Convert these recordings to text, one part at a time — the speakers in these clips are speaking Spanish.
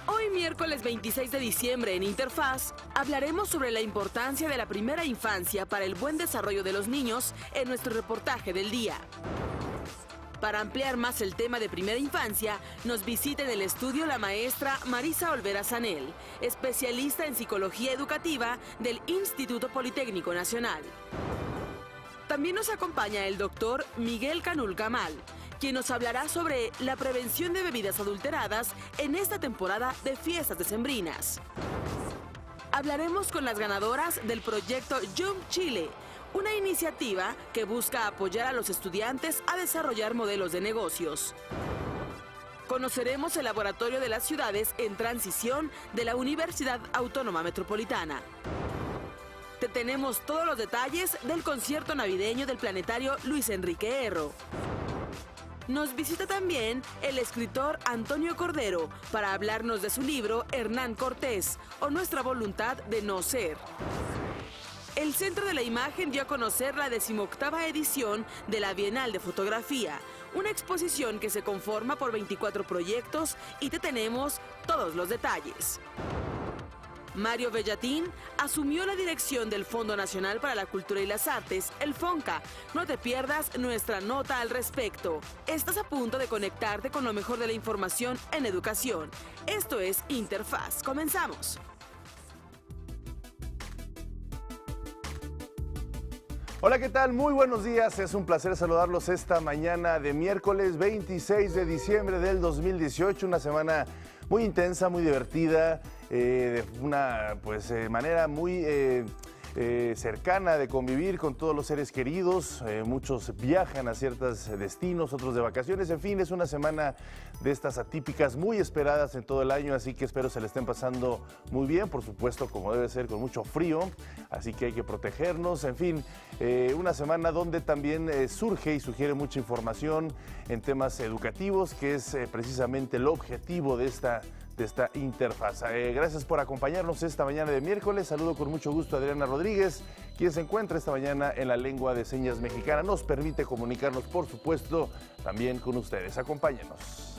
Hoy miércoles 26 de diciembre en Interfaz hablaremos sobre la importancia de la primera infancia para el buen desarrollo de los niños en nuestro reportaje del día. Para ampliar más el tema de primera infancia, nos visita en el estudio la maestra Marisa Olvera Sanel, especialista en psicología educativa del Instituto Politécnico Nacional. También nos acompaña el doctor Miguel Canul Gamal, quien nos hablará sobre la prevención de bebidas adulteradas en esta temporada de fiestas decembrinas. Hablaremos con las ganadoras del proyecto Young Chile, una iniciativa que busca apoyar a los estudiantes a desarrollar modelos de negocios. Conoceremos el Laboratorio de las Ciudades en Transición de la Universidad Autónoma Metropolitana. Te tenemos todos los detalles del concierto navideño del planetario Luis Enrique Erro. Nos visita también el escritor Antonio Cordero para hablarnos de su libro Hernán Cortés o Nuestra voluntad de no ser. El Centro de la Imagen dio a conocer la 18ª edición de la Bienal de Fotografía, una exposición que se conforma por 24 proyectos y te tenemos todos los detalles. Mario Bellatín asumió la dirección del Fondo Nacional para la Cultura y las Artes, el FONCA. No te pierdas nuestra nota al respecto. Estás a punto de conectarte con lo mejor de la información en educación. Esto es Interfaz. Comenzamos. Hola, ¿qué tal? Muy buenos días. Es un placer saludarlos esta mañana de miércoles 26 de diciembre del 2018. Una semana muy intensa, muy divertida, de una manera muy cercana de convivir con todos los seres queridos. Muchos viajan a ciertos destinos, otros de vacaciones. En fin, es una semana de estas atípicas muy esperadas en todo el año, así que espero se le estén pasando muy bien, por supuesto, como debe ser, con mucho frío, así que hay que protegernos. En fin, una semana donde también surge y sugiere mucha información en temas educativos, que es precisamente el objetivo de esta interfaz. Gracias por acompañarnos esta mañana de miércoles. Saludo con mucho gusto a Adriana Rodríguez, quien se encuentra esta mañana en la lengua de señas mexicana. Nos permite comunicarnos, por supuesto, también con ustedes. Acompáñenos.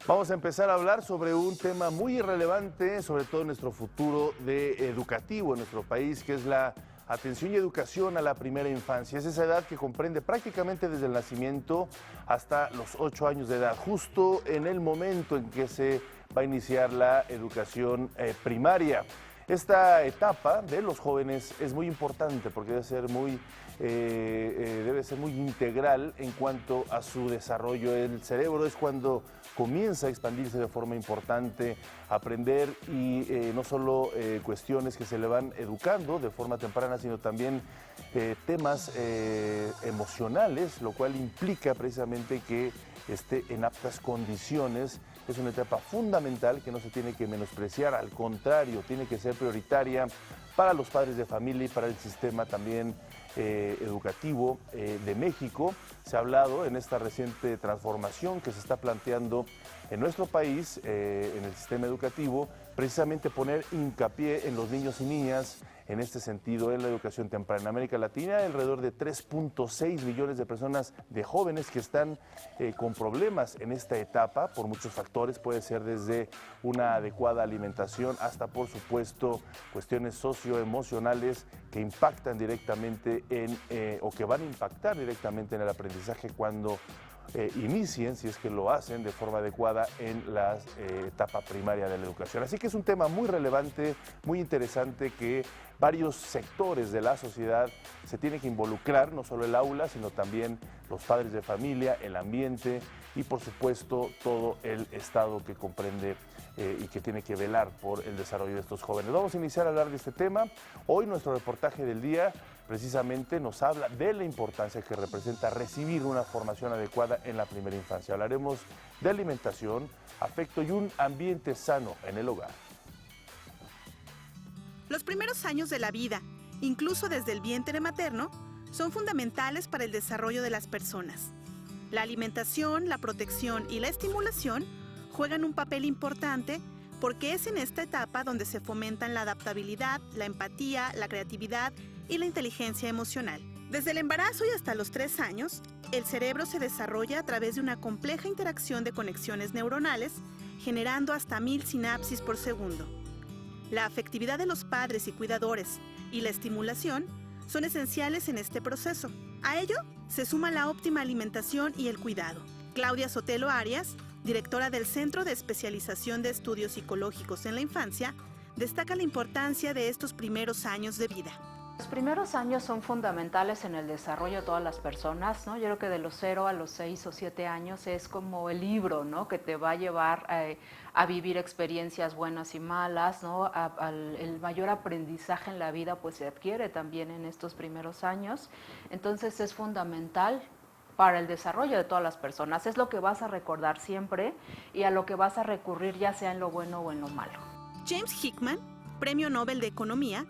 Vamos a empezar a hablar sobre un tema muy irrelevante, sobre todo en nuestro futuro educativo en nuestro país, que es la atención y educación a la primera infancia. Es esa edad que comprende prácticamente desde el nacimiento hasta los 8 años de edad, justo en el momento en que se va a iniciar la educación primaria. Esta etapa de los jóvenes es muy importante porque debe ser muy integral en cuanto a su desarrollo. El cerebro es cuando comienza a expandirse de forma importante, aprender y no solo cuestiones que se le van educando de forma temprana, sino también temas emocionales, lo cual implica precisamente que esté en aptas condiciones. Es una etapa fundamental que no se tiene que menospreciar, al contrario, tiene que ser prioritaria para los padres de familia y para el sistema también educativo de México. Se ha hablado en esta reciente transformación que se está planteando en nuestro país, en el sistema educativo, precisamente poner hincapié en los niños y niñas, en este sentido, en la educación temprana. En América Latina, alrededor de 3.6 millones de personas, de jóvenes que están con problemas en esta etapa, por muchos factores. Puede ser desde una adecuada alimentación hasta, por supuesto, cuestiones socioemocionales que impactan directamente o que van a impactar directamente en el aprendizaje cuando inicien, si es que lo hacen de forma adecuada, en la etapa primaria de la educación. Así que es un tema muy relevante, muy interesante, que varios sectores de la sociedad se tienen que involucrar, no solo el aula, sino también los padres de familia, el ambiente y, por supuesto, todo el Estado que comprende y que tiene que velar por el desarrollo de estos jóvenes. Vamos a iniciar a hablar de este tema. Hoy nuestro reportaje del día precisamente nos habla de la importancia que representa recibir una formación adecuada en la primera infancia. Hablaremos de alimentación, afecto y un ambiente sano en el hogar. Los primeros años de la vida, incluso desde el vientre materno, son fundamentales para el desarrollo de las personas. La alimentación, la protección y la estimulación juegan un papel importante porque es en esta etapa donde se fomentan la adaptabilidad, la empatía, la creatividad y la inteligencia emocional. Desde el embarazo y hasta los 3 años, el cerebro se desarrolla a través de una compleja interacción de conexiones neuronales, generando hasta 1000 sinapsis por segundo. La afectividad de los padres y cuidadores y la estimulación son esenciales en este proceso. A ello se suma la óptima alimentación y el cuidado. Claudia Sotelo Arias, directora del Centro de Especialización de Estudios Psicológicos en la Infancia, destaca la importancia de estos primeros años de vida. Los primeros años son fundamentales en el desarrollo de todas las personas, ¿no? Yo creo que de los 0 a los 6 o 7 años es como el libro, ¿no? Que te va a llevar a vivir experiencias buenas y malas, ¿no? El mayor aprendizaje en la vida pues se adquiere también en estos primeros años. Entonces es fundamental para el desarrollo de todas las personas. Es lo que vas a recordar siempre y a lo que vas a recurrir ya sea en lo bueno o en lo malo. James Hickman, Premio Nobel de Economía,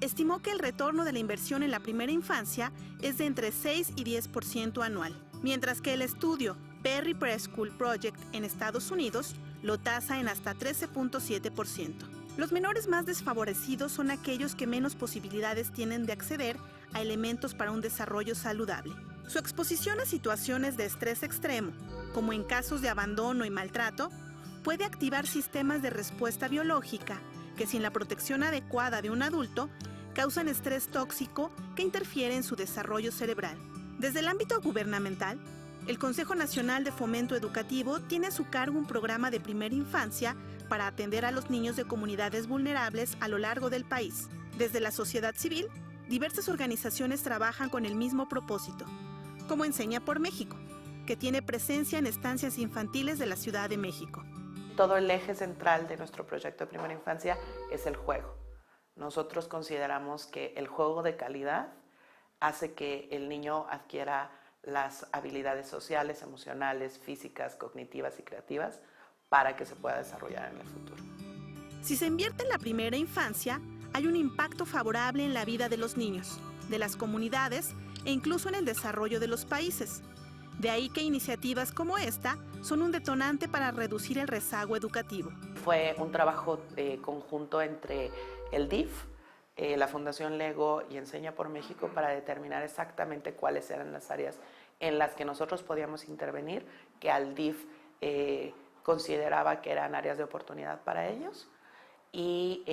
estimó que el retorno de la inversión en la primera infancia es de entre 6 y 10% anual, mientras que el estudio Perry Preschool Project en Estados Unidos lo tasa en hasta 13.7%. Los menores más desfavorecidos son aquellos que menos posibilidades tienen de acceder a elementos para un desarrollo saludable. Su exposición a situaciones de estrés extremo, como en casos de abandono y maltrato, puede activar sistemas de respuesta biológica que sin la protección adecuada de un adulto, causan estrés tóxico que interfiere en su desarrollo cerebral. Desde el ámbito gubernamental, el Consejo Nacional de Fomento Educativo tiene a su cargo un programa de primera infancia para atender a los niños de comunidades vulnerables a lo largo del país. Desde la sociedad civil, diversas organizaciones trabajan con el mismo propósito, como Enseña por México, que tiene presencia en estancias infantiles de la Ciudad de México. Todo el eje central de nuestro proyecto de primera infancia es el juego. Nosotros consideramos que el juego de calidad hace que el niño adquiera las habilidades sociales, emocionales, físicas, cognitivas y creativas para que se pueda desarrollar en el futuro. Si se invierte en la primera infancia, hay un impacto favorable en la vida de los niños, de las comunidades e incluso en el desarrollo de los países. De ahí que iniciativas como esta son un detonante para reducir el rezago educativo. Fue un trabajo conjunto entre el DIF, la Fundación Lego y Enseña por México para determinar exactamente cuáles eran las áreas en las que nosotros podíamos intervenir, que al DIF consideraba que eran áreas de oportunidad para ellos. Y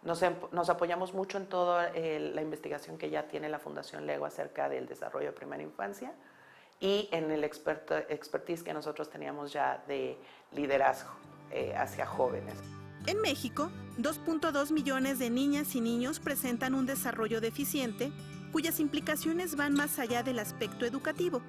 nos apoyamos mucho en toda la investigación que ya tiene la Fundación Lego acerca del desarrollo de primera infancia y en el expertise que nosotros teníamos ya de liderazgo hacia jóvenes. En México, 2.2 millones de niñas y niños presentan un desarrollo deficiente, cuyas implicaciones van más allá del aspecto educativo,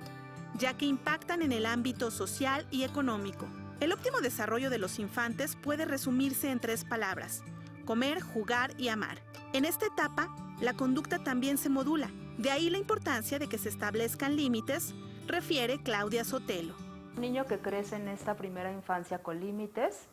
ya que impactan en el ámbito social y económico. El óptimo desarrollo de los infantes puede resumirse en 3 palabras: comer, jugar y amar. En esta etapa, la conducta también se modula, de ahí la importancia de que se establezcan límites, refiere Claudia Sotelo. Un niño que crece en esta primera infancia con límites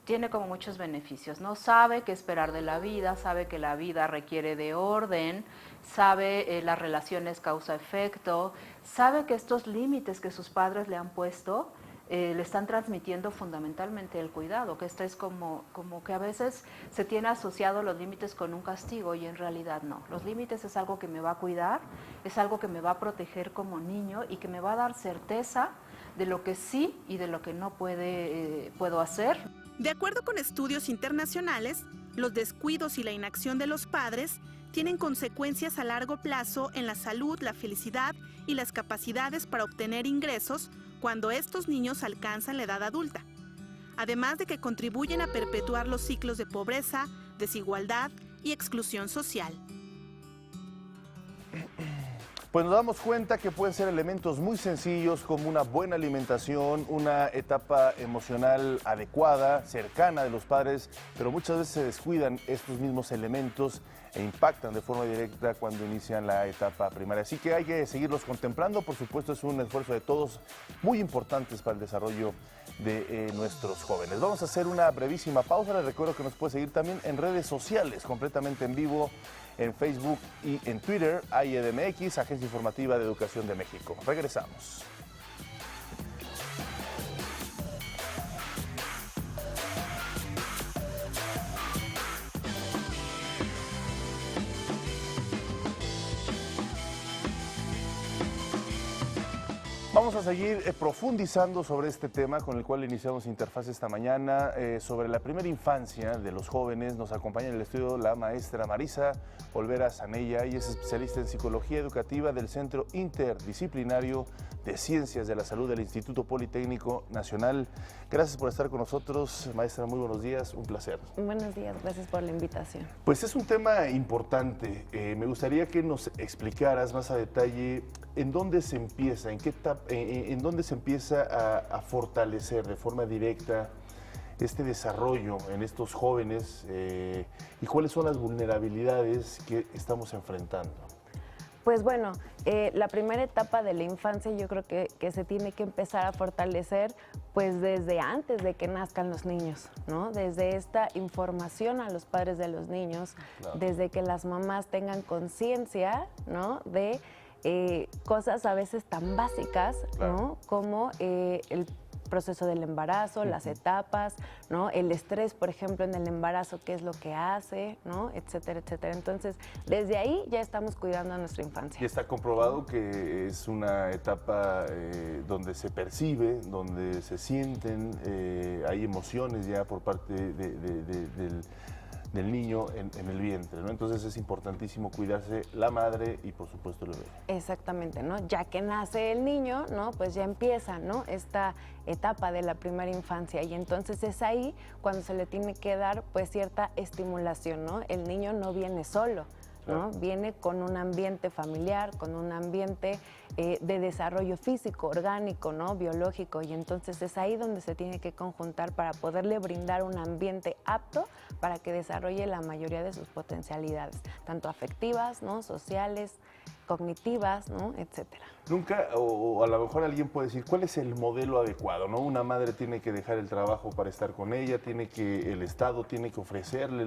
tiene como muchos beneficios, ¿no? Sabe qué esperar de la vida, sabe que la vida requiere de orden, sabe las relaciones causa-efecto, sabe que estos límites que sus padres le han puesto le están transmitiendo fundamentalmente el cuidado, que esto es como que a veces se tiene asociado los límites con un castigo y en realidad no. Los límites es algo que me va a cuidar, es algo que me va a proteger como niño y que me va a dar certeza de lo que sí y de lo que no puedo hacer. De acuerdo con estudios internacionales, los descuidos y la inacción de los padres tienen consecuencias a largo plazo en la salud, la felicidad y las capacidades para obtener ingresos cuando estos niños alcanzan la edad adulta, además de que contribuyen a perpetuar los ciclos de pobreza, desigualdad y exclusión social. Pues nos damos cuenta que pueden ser elementos muy sencillos como una buena alimentación, una etapa emocional adecuada, cercana de los padres, pero muchas veces se descuidan estos mismos elementos e impactan de forma directa cuando inician la etapa primaria. Así que hay que seguirlos contemplando, por supuesto es un esfuerzo de todos muy importantes para el desarrollo de nuestros jóvenes. Vamos a hacer una brevísima pausa, les recuerdo que nos puede seguir también en redes sociales, completamente en vivo, en Facebook y en Twitter, AIEDMX, Agencia Informativa de Educación de México. Regresamos. Vamos a seguir profundizando sobre este tema con el cual iniciamos Interfaz esta mañana, sobre la primera infancia de los jóvenes. Nos acompaña en el estudio la maestra Marisa Olvera Zanella, y es especialista en Psicología Educativa del Centro Interdisciplinario de Ciencias de la Salud del Instituto Politécnico Nacional. Gracias por estar con nosotros, maestra, muy buenos días, un placer. Buenos días, gracias por la invitación. Pues es un tema importante. Me gustaría que nos explicaras más a detalle en dónde se empieza, en qué etapa, en dónde se empieza a fortalecer de forma directa este desarrollo en estos jóvenes y cuáles son las vulnerabilidades que estamos enfrentando. Pues bueno, la primera etapa de la infancia yo creo que se tiene que empezar a fortalecer pues desde antes de que nazcan los niños, ¿no? Desde esta información a los padres de los niños, claro. Desde que las mamás tengan conciencia, ¿no? De cosas a veces tan básicas, claro. ¿No? Como el proceso del embarazo, las etapas, ¿no? El estrés, por ejemplo, en el embarazo, qué es lo que hace, ¿no? Etcétera, etcétera. Entonces, desde ahí ya estamos cuidando a nuestra infancia. Y está comprobado que es una etapa donde se percibe, donde se sienten, hay emociones ya por parte del niño en el vientre, ¿no? Entonces es importantísimo cuidarse la madre y por supuesto el bebé. Exactamente, ¿no? Ya que nace el niño, ¿no? Pues ya empieza, ¿no? Esta etapa de la primera infancia, y entonces es ahí cuando se le tiene que dar pues cierta estimulación, ¿no? El niño no viene solo, ¿no? Claro. Viene con un ambiente familiar, con un ambiente de desarrollo físico, orgánico, ¿no? Biológico, y entonces es ahí donde se tiene que conjuntar para poderle brindar un ambiente apto para que desarrolle la mayoría de sus potencialidades, tanto afectivas, ¿no? Sociales, cognitivas, ¿no? Etcétera. Nunca, o a lo mejor alguien puede decir, ¿cuál es el modelo adecuado, ¿no? Una madre tiene que dejar el trabajo para estar con ella, el Estado tiene que ofrecerle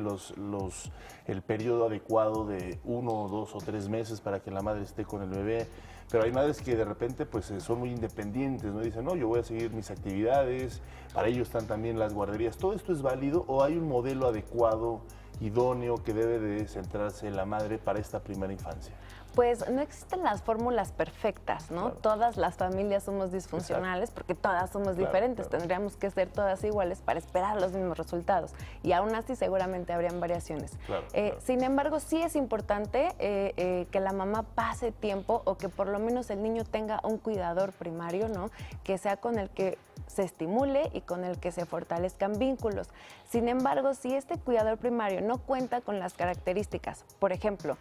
el periodo adecuado de 1, 2 o 3 meses para que la madre esté con el bebé. Pero hay madres que de repente pues son muy independientes, ¿no? Dicen, no, yo voy a seguir mis actividades, para ello están también las guarderías. ¿Todo esto es válido o hay un modelo adecuado, idóneo, que debe de centrarse la madre para esta primera infancia? Pues no existen las fórmulas perfectas, ¿no? Claro. Todas las familias somos disfuncionales. Exacto. Porque todas somos diferentes. Claro. Tendríamos que ser todas iguales para esperar los mismos resultados. Y aún así seguramente habrían variaciones. Claro. Sin embargo, sí es importante que la mamá pase tiempo o que por lo menos el niño tenga un cuidador primario, ¿no? Que sea con el que se estimule y con el que se fortalezcan vínculos. Sin embargo, si este cuidador primario no cuenta con las características, por ejemplo,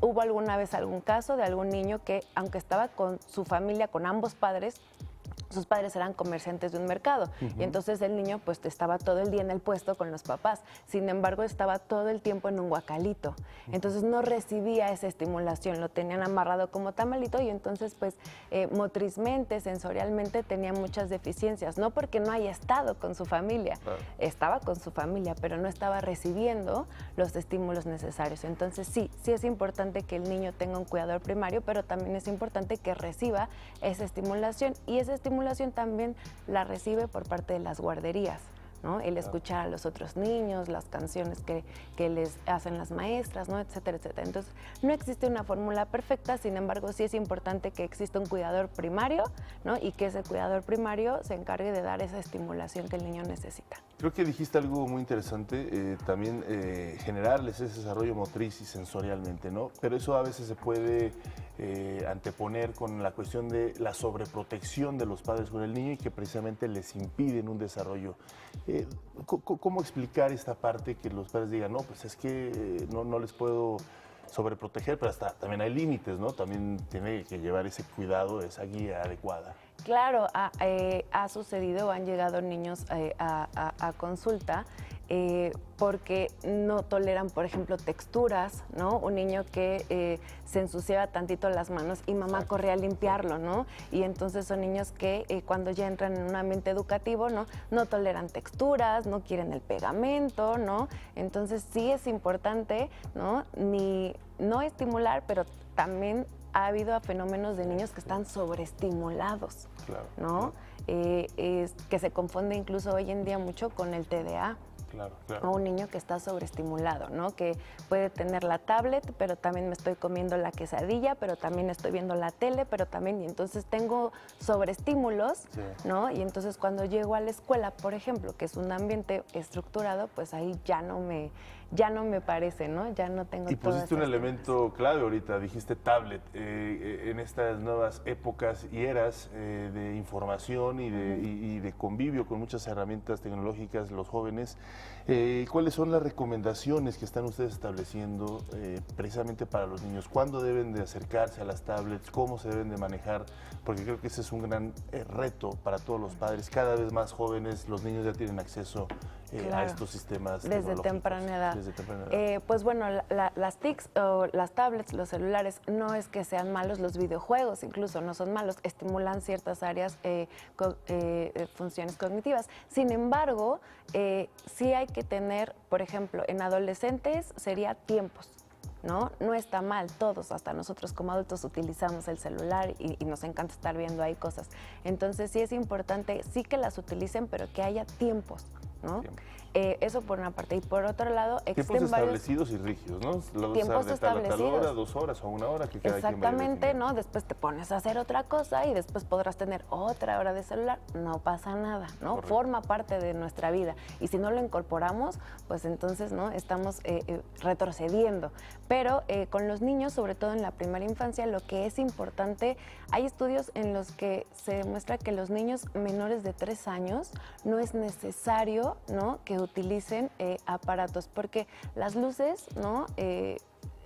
hubo alguna vez algún caso de algún niño que, aunque estaba con su familia, con ambos padres, sus padres eran comerciantes de un mercado, y entonces el niño pues estaba todo el día en el puesto con los papás. Sin embargo, estaba todo el tiempo en un guacalito, entonces no recibía esa estimulación, lo tenían amarrado como tamalito, y entonces pues motrizmente, sensorialmente tenía muchas deficiencias, no porque no haya estado con su familia, claro. Estaba con su familia, pero no estaba recibiendo los estímulos necesarios. Entonces sí es importante que el niño tenga un cuidador primario, pero también es importante que reciba esa estimulación, y esa estimulación también la recibe por parte de las guarderías, ¿no? El escuchar a los otros niños, las canciones que les hacen las maestras, ¿no? Etcétera, etcétera. Entonces, no existe una fórmula perfecta, sin embargo, sí es importante que exista un cuidador primario, ¿no? Y que ese cuidador primario se encargue de dar esa estimulación que el niño necesita. Creo que dijiste algo muy interesante, también generarles ese desarrollo motriz y sensorialmente, ¿no? Pero eso a veces se puede anteponer con la cuestión de la sobreprotección de los padres con el niño y que precisamente les impiden un desarrollo. ¿Cómo explicar esta parte que los padres digan, no, pues es que no les puedo sobreproteger, pero hasta también hay límites, ¿no? También tiene que llevar ese cuidado, esa guía adecuada. Claro, ha sucedido, han llegado niños a consulta porque no toleran, por ejemplo, texturas, ¿no? Un niño que se ensuciaba tantito las manos y mamá corría a limpiarlo, ¿no? Y entonces son niños que cuando ya entran en un ambiente educativo, ¿no? No toleran texturas, no quieren el pegamento, ¿no? Entonces sí es importante, ¿no? No estimular, pero también ha habido fenómenos de niños que están sobreestimulados, ¿no? Que se confunde incluso hoy en día mucho con el TDA. O un niño que está sobreestimulado, ¿no? Que puede tener la tablet, pero también me estoy comiendo la quesadilla, pero también estoy viendo la tele, pero también, y entonces tengo sobreestímulos, ¿no? Y entonces cuando llego a la escuela, por ejemplo, que es un ambiente estructurado, pues ahí ya no me parece, ¿no? Ya no tengo. Y pusiste un elemento clave ahorita, dijiste tablet. En estas nuevas épocas y eras de información y de convivio con muchas herramientas tecnológicas, los jóvenes, ¿cuáles son las recomendaciones que están ustedes estableciendo precisamente para los niños? ¿Cuándo deben de acercarse a las tablets? ¿Cómo se deben de manejar? Porque creo que ese es un gran reto para todos los padres. Cada vez más jóvenes, los niños ya tienen acceso a estos sistemas desde temprana edad. Pues bueno, las TICs o las tablets, los celulares, no es que sean malos, los videojuegos incluso no son malos, estimulan ciertas áreas, funciones cognitivas. Sin embargo, sí hay que tener, por ejemplo, en adolescentes sería tiempos. ¿No? No está mal, todos, hasta nosotros como adultos utilizamos el celular y nos encanta estar viendo ahí cosas. Entonces sí es importante, sí que las utilicen, pero que haya tiempos, ¿no? Eso por una parte. Y por otro lado, tiempos establecidos y rígidos, ¿no? Tiempos establecidos. Tal hora, 2 horas o 1 hora. Que cada exactamente, ¿no? Después te pones a hacer otra cosa y después podrás tener otra hora de celular. No pasa nada, ¿no? Correcto. Forma parte de nuestra vida. Y si no lo incorporamos, pues entonces, ¿no? Estamos retrocediendo. Pero con los niños, sobre todo en la primera infancia, lo que es importante, hay estudios en los que se demuestra que los niños menores de 3 años no es necesario, ¿no? Que utilicen aparatos, porque las luces, ¿no?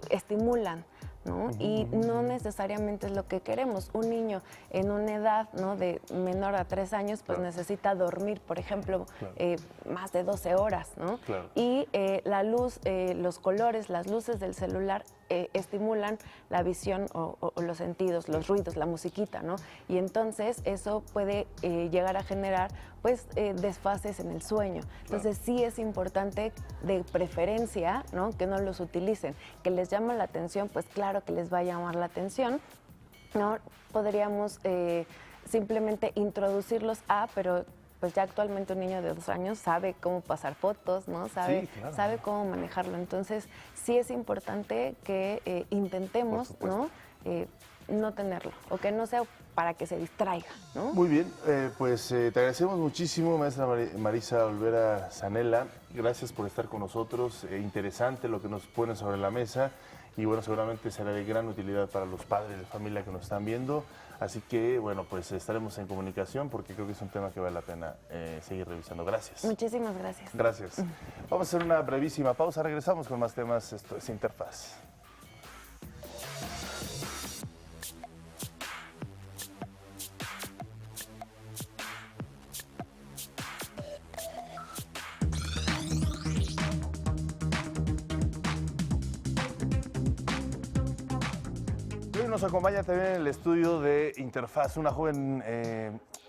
Estimulan, ¿no? Y no necesariamente es lo que queremos. Un niño en una edad, ¿no? de menor a 3 años, pues necesita dormir, por ejemplo, más de 12 horas, ¿no? Y la luz, los colores, las luces del celular estimulan la visión o los sentidos, los ruidos, la musiquita, ¿no? Y entonces eso puede llegar a generar, pues, desfases en el sueño. Entonces sí es importante, de preferencia, ¿no? Que no los utilicen. Que les llama la atención, pues claro que les va a llamar la atención, ¿no? Podríamos simplemente introducirlos pero pues ya actualmente un niño de 2 años sabe cómo pasar fotos, ¿no? Sabe cómo manejarlo. Entonces, sí es importante que intentemos, ¿no? No tenerlo, o que no sea para que se distraiga, ¿no? Muy bien, pues te agradecemos muchísimo, maestra Marisa Olvera Zanella. Gracias por estar con nosotros. Interesante lo que nos ponen sobre la mesa. Y bueno, seguramente será de gran utilidad para los padres de familia que nos están viendo. Así que, bueno, pues estaremos en comunicación porque creo que es un tema que vale la pena seguir revisando. Gracias. Muchísimas gracias. Gracias. Vamos a hacer una brevísima pausa. Regresamos con más temas. Esto es Interfaz. Nos acompaña también en el estudio de Interfaz una joven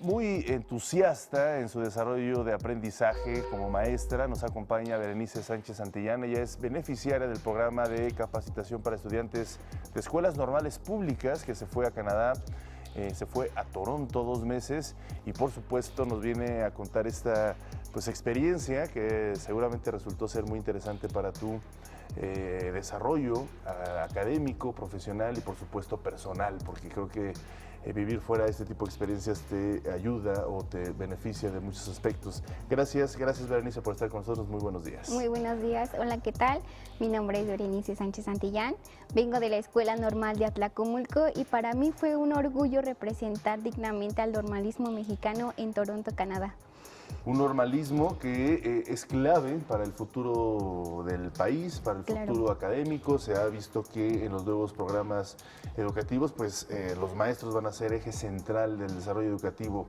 muy entusiasta en su desarrollo de aprendizaje como maestra. Nos acompaña Berenice Sánchez Santillán. Ella es beneficiaria del programa de capacitación para estudiantes de escuelas normales públicas que se fue a Canadá. Se fue a Toronto 2 meses y por supuesto nos viene a contar esta experiencia que seguramente resultó ser muy interesante para tu desarrollo académico, profesional y por supuesto personal, porque creo que vivir fuera de este tipo de experiencias te ayuda o te beneficia de muchos aspectos. Gracias Berenice por estar con nosotros, muy buenos días. Muy buenos días, hola, ¿qué tal? Mi nombre es Berenice Sánchez Santillán, vengo de la Escuela Normal de Atlacomulco y para mí fue un orgullo representar dignamente al normalismo mexicano en Toronto, Canadá. un normalismo que es clave para el futuro del país, para el futuro académico. Se ha visto que en los nuevos programas educativos, pues los maestros van a ser eje central del desarrollo educativo.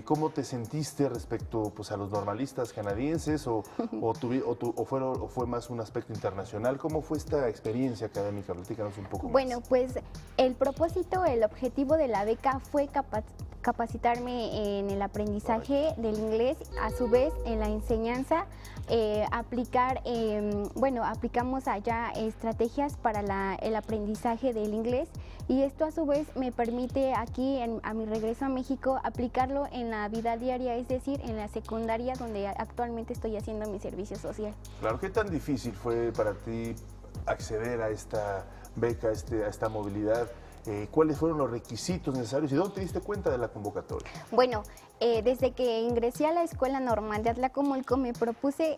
¿Cómo te sentiste respecto pues, a los normalistas canadienses o fue más un aspecto internacional? ¿Cómo fue esta experiencia académica? Platícanos un poco más. Bueno, pues el propósito, el objetivo de la beca fue capacitarme en el aprendizaje del inglés, a su vez en la enseñanza, aplicamos allá estrategias para el aprendizaje del inglés, y esto a su vez me permite aquí, a mi regreso a México, aplicarlo en la vida diaria, es decir, en la secundaria, donde actualmente estoy haciendo mi servicio social. Claro, ¿qué tan difícil fue para ti acceder a esta beca, a esta movilidad? ¿Cuáles fueron los requisitos necesarios y dónde te diste cuenta de la convocatoria? Bueno, desde que ingresé a la Escuela Normal de Atlacomulco me propuse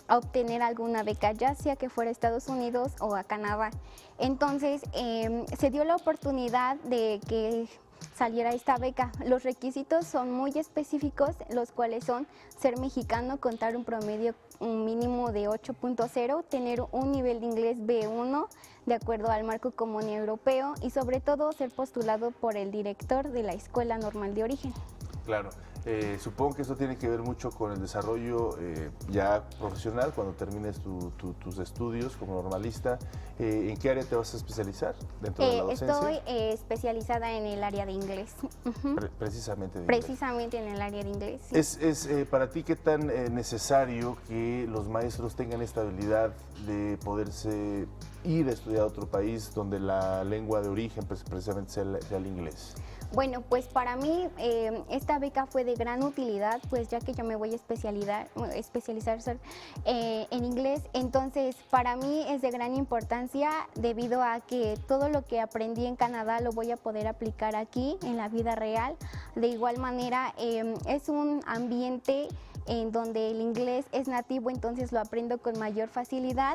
a obtener alguna beca, ya sea que fuera a Estados Unidos o a Canadá. Entonces se dio la oportunidad de que saliera esta beca. Los requisitos son muy específicos, los cuales son ser mexicano, contar un promedio mínimo de 8.0, tener un nivel de inglés B1 de acuerdo al marco común europeo y sobre todo ser postulado por el director de la Escuela Normal de Origen. Claro. Supongo que eso tiene que ver mucho con el desarrollo ya profesional, cuando termines tus estudios como normalista. ¿En qué área te vas a especializar dentro de la docencia? Estoy especializada en el área de inglés. Precisamente de Precisamente en el área de inglés. Sí. ¿Es para ti qué tan necesario que los maestros tengan esta habilidad de poderse ir a estudiar a otro país donde la lengua de origen pues, precisamente sea el inglés? Bueno, pues para mí esta beca fue de gran utilidad, pues ya que yo me voy a especializar en inglés, entonces para mí es de gran importancia debido a que todo lo que aprendí en Canadá lo voy a poder aplicar aquí en la vida real. De igual manera es un ambiente en donde el inglés es nativo, entonces lo aprendo con mayor facilidad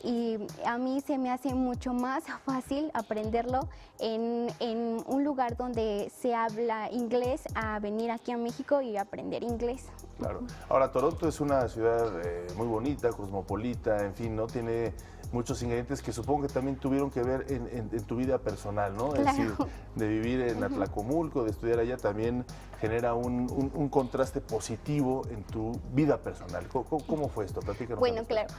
y a mí se me hace mucho más fácil aprenderlo en un lugar donde se habla inglés a venir aquí a México y aprender inglés. Claro. Ahora, Toronto es una ciudad muy bonita, cosmopolita, en fin, ¿no? Tiene muchos ingredientes que supongo que también tuvieron que ver en tu vida personal, ¿no? Claro. Es decir, de vivir en Atlacomulco, de estudiar allá, también genera un contraste positivo en tu vida personal. ¿Cómo fue esto? Platícanos. Bueno, claro.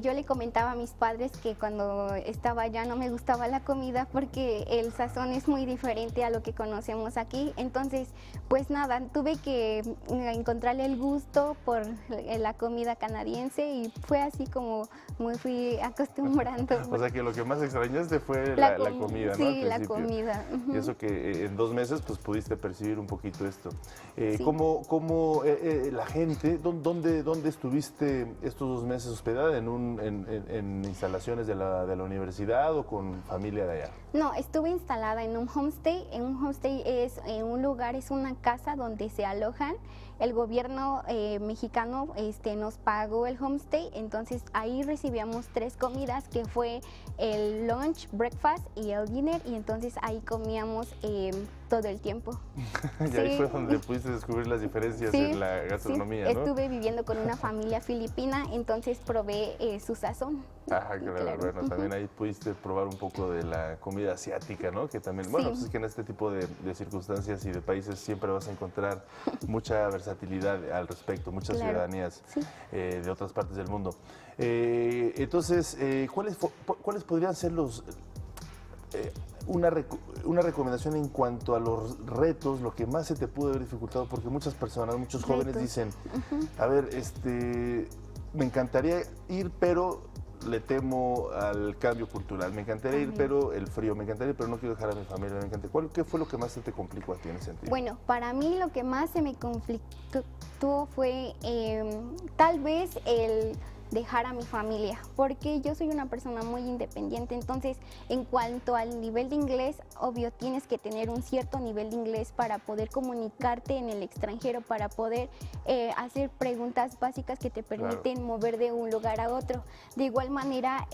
Yo le comentaba a mis padres que cuando estaba allá no me gustaba la comida porque el sazón es muy diferente a lo que conocemos aquí. Entonces, pues nada, tuve que encontrarle el gusto por la comida canadiense y fue así como me fui acostumbrando. O sea que lo que más extrañaste fue la comida, ¿no? Sí, la comida. Y eso que en 2 meses pues pudiste percibir un poquito esto. Sí. ¿Cómo la gente, dónde estuviste estos 2 meses hospedada? ¿En instalaciones de la universidad o con familia de allá? No, estuve instalada en un homestay. En un homestay es un lugar, es una casa donde se alojan. El gobierno mexicano nos pagó el homestay, entonces ahí recibíamos 3 comidas, que fue el lunch, breakfast y el dinner, y entonces ahí comíamos todo el tiempo. Y ahí fue donde pudiste descubrir las diferencias en la gastronomía, sí. ¿no? Estuve viviendo con una familia filipina, entonces probé su sazón. Ajá, claro. Bueno, también ahí pudiste probar un poco de la comida asiática, ¿no? Que también, bueno, pues es que en este tipo de circunstancias y de países siempre vas a encontrar mucha versatilidad al respecto, muchas ciudadanías de otras partes del mundo. Entonces, ¿cuáles podrían ser una recomendación en cuanto a los retos, lo que más se te pudo haber dificultado? Porque muchas personas, muchos jóvenes dicen, a ver, me encantaría ir, pero le temo al cambio cultural, me encantaría ir, pero el frío, me encantaría ir, pero no quiero dejar a mi familia, me encantaría. ¿Qué fue lo que más se te complicó a ti en ese sentido? Bueno, para mí lo que más se me conflictó fue tal vez el dejar a mi familia, porque yo soy una persona muy independiente, entonces en cuanto al nivel de inglés, obvio tienes que tener un cierto nivel de inglés para poder comunicarte en el extranjero, para poder hacer preguntas básicas que te permiten mover de un lugar a otro. De igual manera,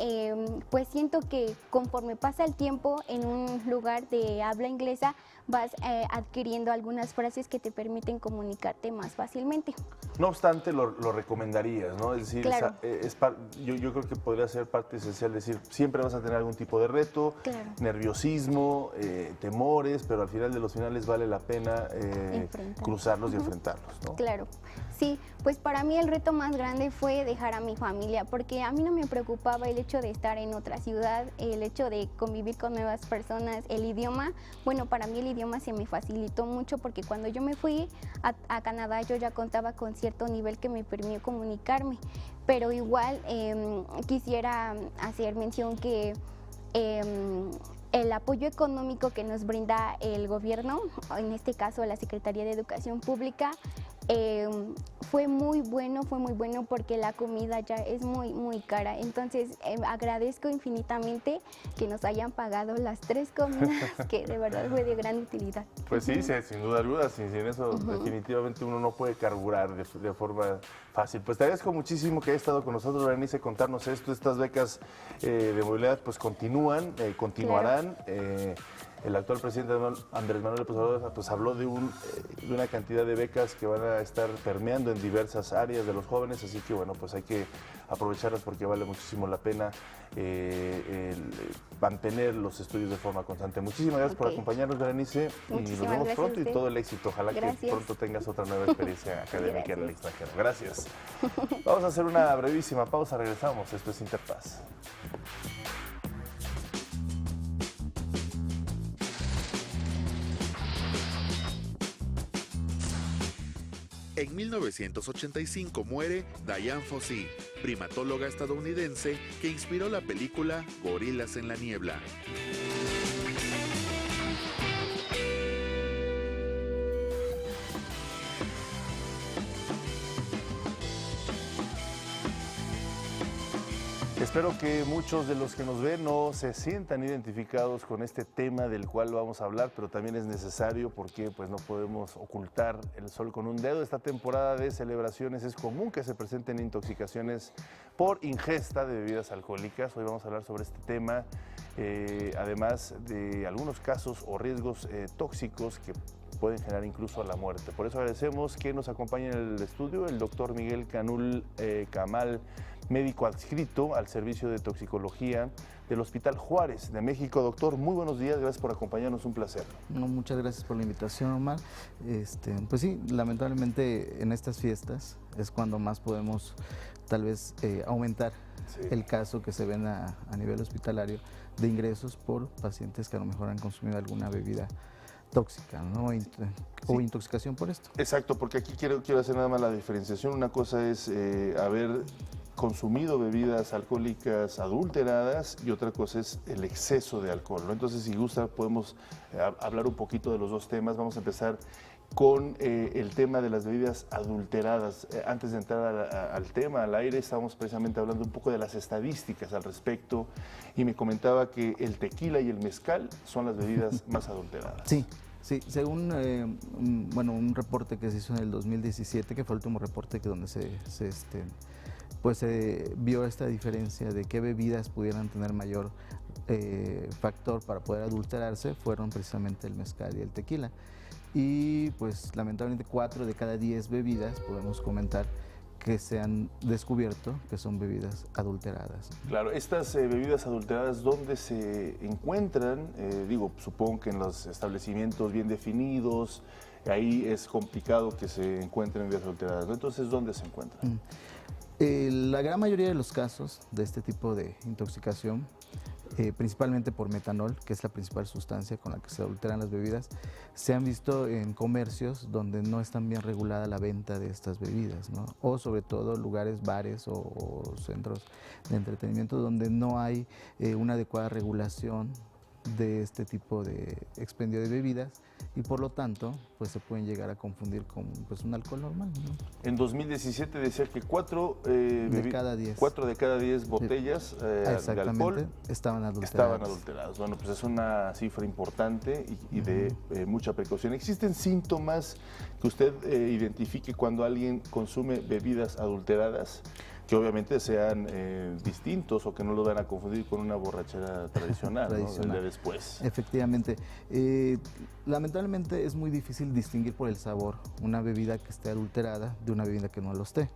pues siento que conforme pasa el tiempo en un lugar de habla inglesa, vas adquiriendo algunas frases que te permiten comunicarte más fácilmente. No obstante, lo recomendarías, ¿no? Es decir, Claro. yo creo que podría ser parte esencial, decir, siempre vas a tener algún tipo de reto, Claro. nerviosismo, temores, pero al final de los finales vale la pena cruzarlos y enfrentarlos, ¿no? Claro, sí, pues para mí el reto más grande fue dejar a mi familia, porque a mí no me preocupaba el hecho de estar en otra ciudad, el hecho de convivir con nuevas personas, el idioma. Bueno, para mí el idioma se me facilitó mucho porque cuando yo me fui a Canadá yo ya contaba con cierto nivel que me permitió comunicarme, pero igual quisiera hacer mención que el apoyo económico que nos brinda el gobierno, en este caso la Secretaría de Educación Pública, fue muy bueno porque la comida ya es muy cara. Entonces agradezco infinitamente que nos hayan pagado las 3 comidas, que de verdad fue de gran utilidad. Pues sí, sin duda alguna, sin eso definitivamente uno no puede carburar de forma fácil. Pues te agradezco muchísimo que hayas estado con nosotros, Berenice, contarnos esto. Estas becas de movilidad pues continuarán. Claro. El actual presidente Andrés Manuel López Obrador pues habló de una cantidad de becas que van a estar permeando en diversas áreas de los jóvenes, así que bueno, pues hay que aprovecharlas porque vale muchísimo la pena mantener los estudios de forma constante. Muchísimas gracias por acompañarnos, Berenice, y nos vemos pronto y todo el éxito. Ojalá que pronto tengas otra nueva experiencia académica en el extranjero. Gracias. Vamos a hacer una brevísima pausa, regresamos. Esto es Interpaz. En 1985 muere Diane Fossey, primatóloga estadounidense que inspiró la película Gorilas en la niebla. Espero que muchos de los que nos ven no se sientan identificados con este tema del cual vamos a hablar, pero también es necesario porque pues, no podemos ocultar el sol con un dedo. Esta temporada de celebraciones es común que se presenten intoxicaciones por ingesta de bebidas alcohólicas. Hoy vamos a hablar sobre este tema, además de algunos casos o riesgos tóxicos que pueden generar incluso a la muerte. Por eso agradecemos que nos acompañe en el estudio el doctor Miguel Canul Camal, médico adscrito al Servicio de Toxicología del Hospital Juárez de México. Doctor, muy buenos días, gracias por acompañarnos, un placer. No, muchas gracias por la invitación, Omar. Pues sí, lamentablemente en estas fiestas es cuando más podemos tal vez aumentar el caso que se ven a nivel hospitalario de ingresos por pacientes que a lo mejor han consumido alguna bebida tóxica, ¿no? O intoxicación por esto. Exacto, porque aquí quiero hacer nada más la diferenciación. Una cosa es haber consumido bebidas alcohólicas adulteradas y otra cosa es el exceso de alcohol, ¿no? Entonces, si gusta, podemos hablar un poquito de los dos temas. Vamos a empezar con el tema de las bebidas adulteradas. Antes de entrar al tema, al aire, estábamos precisamente hablando un poco de las estadísticas al respecto y me comentaba que el tequila y el mezcal son las bebidas más adulteradas. Sí. Sí, según un reporte que se hizo en el 2017, que fue el último reporte donde se vio esta diferencia de qué bebidas pudieran tener mayor factor para poder adulterarse, fueron precisamente el mezcal y el tequila. Y pues lamentablemente 4 de cada 10 bebidas podemos comentar que se han descubierto que son bebidas adulteradas. Claro, estas bebidas adulteradas, ¿dónde se encuentran? Supongo que en los establecimientos bien definidos, ahí es complicado que se encuentren bebidas adulteradas, ¿no? Entonces, ¿dónde se encuentran? La gran mayoría de los casos de este tipo de intoxicación, principalmente por metanol, que es la principal sustancia con la que se adulteran las bebidas, se han visto en comercios donde no están bien regulada la venta de estas bebidas, ¿no? O sobre todo lugares, bares o centros de entretenimiento donde no hay una adecuada regulación de este tipo de expendio de bebidas y por lo tanto pues se pueden llegar a confundir con pues, un alcohol normal, ¿no? En 2017 decía que 4 de cada 10 botellas de alcohol estaban adulteradas. Bueno, pues es una cifra importante y de mucha precaución. ¿Existen síntomas que usted identifique cuando alguien consume bebidas adulteradas? que obviamente sean distintos o que no lo van a confundir con una borrachera tradicional, ¿no? El de después. Efectivamente. Lamentablemente es muy difícil distinguir por el sabor una bebida que esté adulterada de una bebida que no lo esté.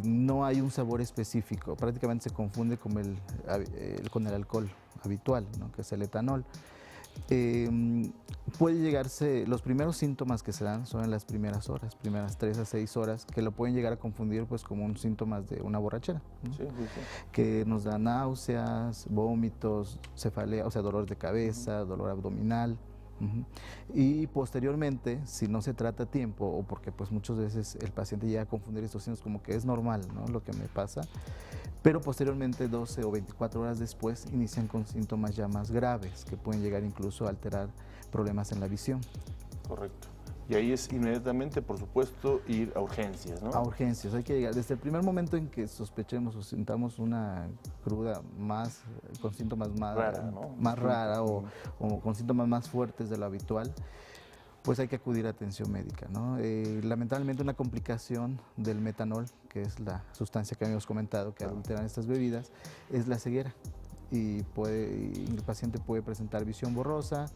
No hay un sabor específico, prácticamente se confunde con el alcohol habitual, ¿no? Que es el etanol. Puede llegarse, los primeros síntomas que se dan son en las primeras horas, primeras 3 a 6 horas, que lo pueden llegar a confundir pues como un síntomas de una borrachera, ¿no? Sí. Que nos da náuseas, vómitos, cefalea, o sea, dolor de cabeza, dolor abdominal. Y posteriormente, si no se trata a tiempo o porque pues muchas veces el paciente llega a confundir estos signos como que es normal, ¿no? Lo que me pasa, pero posteriormente 12 o 24 horas después inician con síntomas ya más graves que pueden llegar incluso a alterar problemas en la visión. Correcto. Y ahí es inmediatamente, por supuesto, ir a urgencias, ¿no? A urgencias, hay que llegar. Desde el primer momento en que sospechemos o sintamos una cruda con síntomas más rara o con síntomas más fuertes de lo habitual, pues hay que acudir a atención médica, ¿no? Lamentablemente una complicación del metanol, que es la sustancia que habíamos comentado que adulteran estas bebidas, es la ceguera. Y el paciente puede presentar visión borrosa,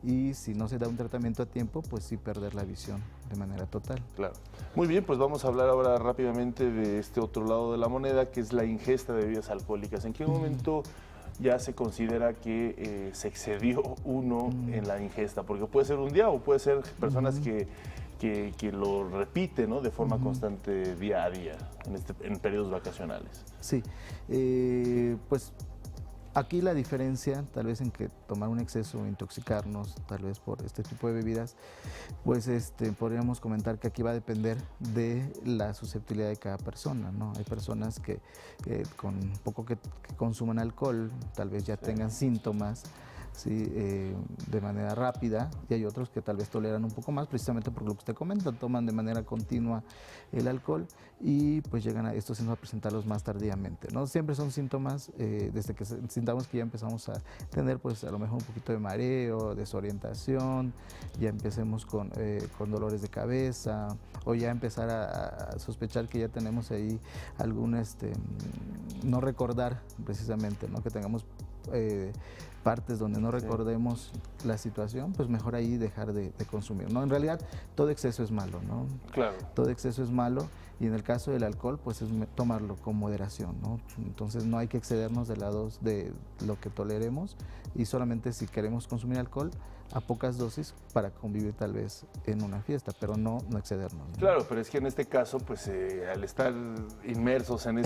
y si no se da un tratamiento a tiempo, pues sí perder la visión de manera total. Claro. Muy bien, pues vamos a hablar ahora rápidamente de este otro lado de la moneda, que es la ingesta de bebidas alcohólicas. ¿En qué momento ya se considera que se excedió uno en la ingesta? Porque puede ser un día o puede ser personas que lo repiten, ¿no? De forma constante día a día, en periodos vacacionales. Sí, pues aquí la diferencia, tal vez en que tomar un exceso o intoxicarnos, tal vez por este tipo de bebidas, pues podríamos comentar que aquí va a depender de la susceptibilidad de cada persona, ¿no? Hay personas que con poco que consuman alcohol, tal vez ya tengan síntomas, ¿sí? De manera rápida, y hay otros que tal vez toleran un poco más, precisamente por lo que usted comenta, toman de manera continua el alcohol y pues llegan a estos síntomas a presentarlos más tardíamente, ¿no? Siempre son síntomas, desde que sintamos que ya empezamos a tener pues a lo mejor un poquito de mareo, desorientación, ya empecemos con dolores de cabeza, o ya empezar a sospechar que ya tenemos ahí algún, no recordar precisamente, ¿no? Que tengamos partes donde no recordemos la situación, pues mejor ahí dejar de consumir, ¿no? En realidad, todo exceso es malo, ¿no? Claro. Todo exceso es malo, y en el caso del alcohol, pues es tomarlo con moderación, ¿no? Entonces no hay que excedernos de de lo que toleremos, y solamente si queremos consumir alcohol, a pocas dosis para convivir tal vez en una fiesta, pero no excedernos, ¿no? Claro, pero es que en este caso, pues al estar inmersos en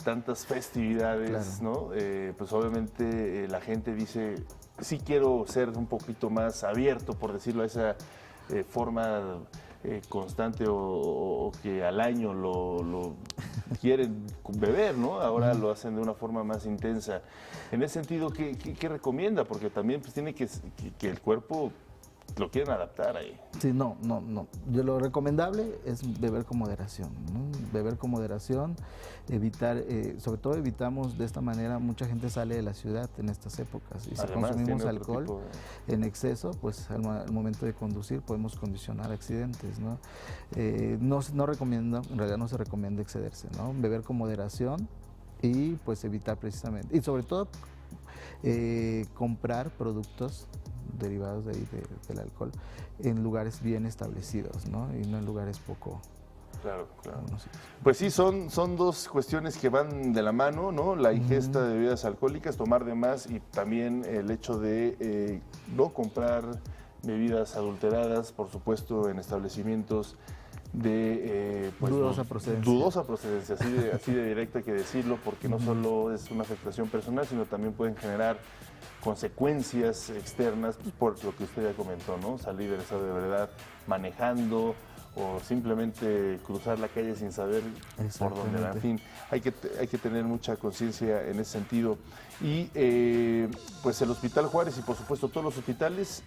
tantas festividades, claro, ¿no? Pues obviamente la gente dice, sí quiero ser un poquito más abierto, por decirlo de esa forma constante, o que al año lo quieren beber, ¿no? Ahora lo hacen de una forma más intensa. En ese sentido, ¿qué recomienda? Porque también pues tiene que el cuerpo lo quieren adaptar ahí. Sí, no. Yo lo recomendable es beber con moderación, ¿no? Beber con moderación, evitar, sobre todo evitamos de esta manera, mucha gente sale de la ciudad en estas épocas, y si consumimos alcohol en exceso, pues al momento de conducir podemos condicionar accidentes, ¿no? No recomiendo, en realidad no se recomienda excederse, ¿no? Beber con moderación y pues evitar precisamente, y sobre todo comprar productos derivados de ahí del alcohol en lugares bien establecidos, ¿no? Y no en lugares poco. Claro. Pues sí, son dos cuestiones que van de la mano, ¿no? La ingesta de bebidas alcohólicas, tomar de más, y también el hecho de no comprar bebidas adulteradas, por supuesto, en establecimientos de pues, dudosa procedencia. Dudosa procedencia, así de directo hay que decirlo, porque no solo es una afectación personal, sino también pueden generar consecuencias externas, pues, por lo que usted ya comentó, ¿no? Salir del estado de ebriedad manejando, o simplemente cruzar la calle sin saber por dónde va. En fin, hay que tener mucha conciencia en ese sentido. Y pues el Hospital Juárez, y por supuesto todos los hospitales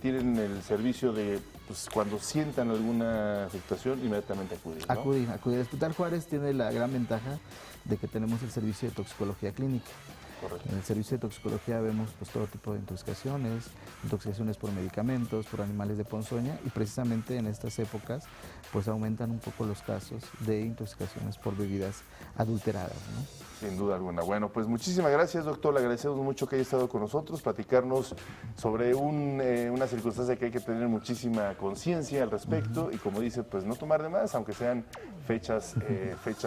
tienen el servicio de, pues cuando sientan alguna afectación, inmediatamente acudir, ¿no? Acudir. El Hospital Juárez tiene la gran ventaja de que tenemos el servicio de toxicología clínica. Correcto. En el servicio de toxicología vemos pues todo tipo de intoxicaciones por medicamentos, por animales de ponzoña, y precisamente en estas épocas pues aumentan un poco los casos de intoxicaciones por bebidas adulteradas, ¿no? Sin duda alguna. Bueno, pues muchísimas gracias, doctor. Le agradecemos mucho que haya estado con nosotros, platicarnos sobre una circunstancia que hay que tener muchísima conciencia al respecto y, como dice, pues no tomar de más, aunque sean fechas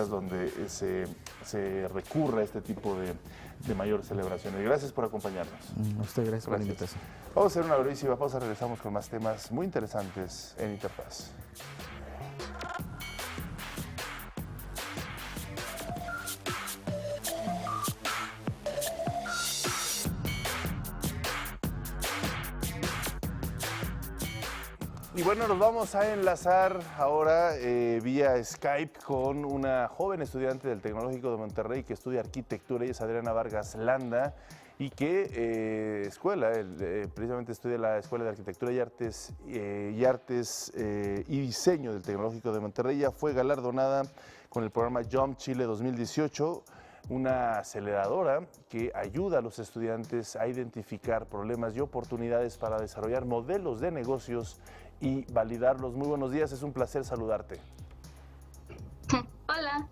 donde se recurra a este tipo de mayores celebraciones. Gracias por acompañarnos. A usted, gracias por la invitación. Vamos a hacer una brevísima pausa, regresamos con más temas muy interesantes en Interfaz. Y bueno, nos vamos a enlazar ahora vía Skype con una joven estudiante del Tecnológico de Monterrey que estudia arquitectura. Ella es Adriana Vargas Landa y que precisamente estudia la Escuela de Arquitectura y Artes y Diseño del Tecnológico de Monterrey. Ella fue galardonada con el programa Jump Chile 2018, una aceleradora que ayuda a los estudiantes a identificar problemas y oportunidades para desarrollar modelos de negocios y validarlos. Muy buenos días, es un placer saludarte. Hola.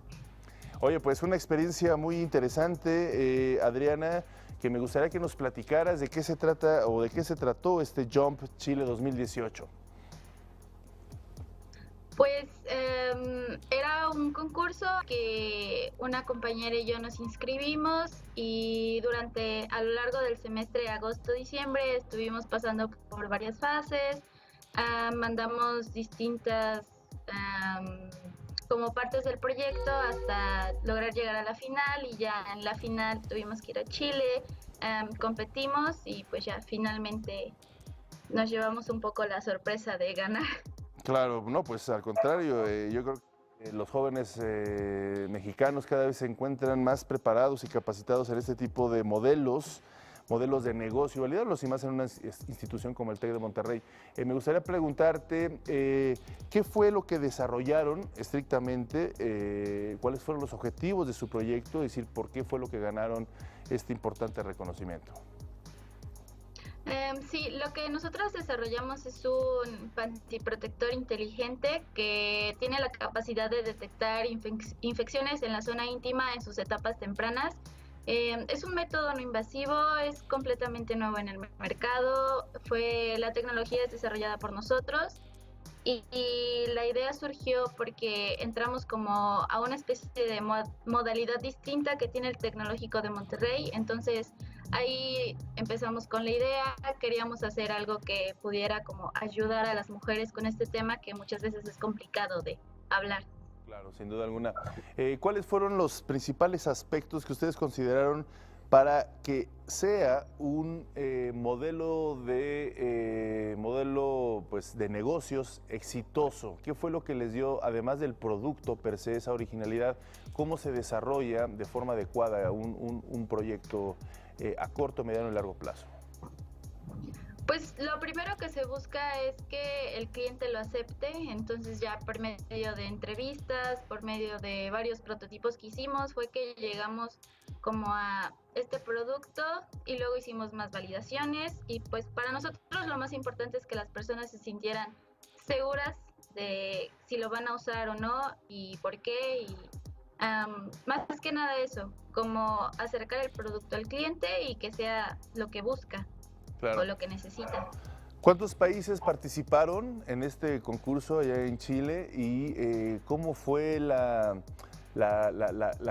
Oye, pues una experiencia muy interesante, Adriana, que me gustaría que nos platicaras de qué se trata o de qué se trató este Jump Chile 2018. Pues era un concurso que una compañera y yo nos inscribimos y a lo largo del semestre agosto-diciembre estuvimos pasando por varias fases. Mandamos distintas como partes del proyecto hasta lograr llegar a la final, y ya en la final tuvimos que ir a Chile, competimos y pues ya finalmente nos llevamos un poco la sorpresa de ganar. Claro, no, pues al contrario, yo creo que los jóvenes mexicanos cada vez se encuentran más preparados y capacitados en este tipo de modelos de negocio, validarlos y más en una institución como el TEC de Monterrey. Me gustaría preguntarte, ¿qué fue lo que desarrollaron estrictamente? ¿Cuáles fueron los objetivos de su proyecto? Es decir, ¿por qué fue lo que ganaron este importante reconocimiento? Sí, lo que nosotros desarrollamos es un pantiprotector inteligente que tiene la capacidad de detectar infecciones en la zona íntima en sus etapas tempranas. Es un método no invasivo, es completamente nuevo en el mercado, la tecnología es desarrollada por nosotros y la idea surgió porque entramos como a una especie de modalidad distinta que tiene el Tecnológico de Monterrey. Entonces ahí empezamos con la idea, queríamos hacer algo que pudiera como ayudar a las mujeres con este tema que muchas veces es complicado de hablar. Claro, sin duda alguna. ¿Cuáles fueron los principales aspectos que ustedes consideraron para que sea un modelo de negocios exitoso? ¿Qué fue lo que les dio, además del producto per se, esa originalidad? ¿Cómo se desarrolla de forma adecuada un proyecto a corto, mediano y largo plazo? Pues lo primero que se busca es que el cliente lo acepte, entonces ya por medio de entrevistas, por medio de varios prototipos que hicimos, fue que llegamos como a este producto y luego hicimos más validaciones y pues para nosotros lo más importante es que las personas se sintieran seguras de si lo van a usar o no y por qué y más que nada eso, como acercar el producto al cliente y que sea lo que busca. Claro. O lo que necesita. ¿Cuántos países participaron en este concurso allá en Chile y cómo fue la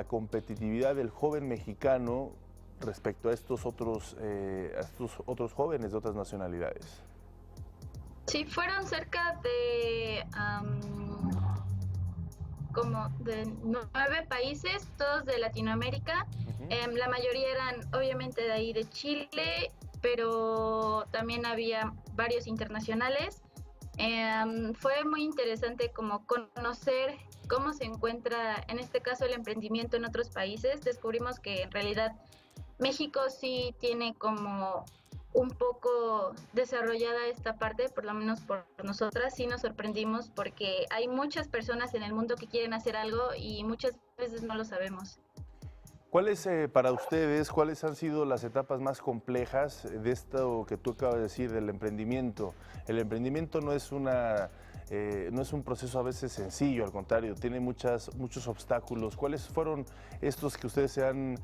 competitividad del joven mexicano respecto a estos otros jóvenes de otras nacionalidades? Sí, fueron cerca de como de 9 países, todos de Latinoamérica. La mayoría eran obviamente de ahí de Chile, pero también había varios internacionales. Fue muy interesante como conocer cómo se encuentra, en este caso, el emprendimiento en otros países. Descubrimos que en realidad México sí tiene como un poco desarrollada esta parte, por lo menos por nosotras. Sí nos sorprendimos porque hay muchas personas en el mundo que quieren hacer algo y muchas veces no lo sabemos. ¿Cuáles para ustedes, cuáles han sido las etapas más complejas de esto que tú acabas de decir, del emprendimiento? El emprendimiento no es no es un proceso a veces sencillo, al contrario, tiene muchos obstáculos. ¿Cuáles fueron estos que ustedes se han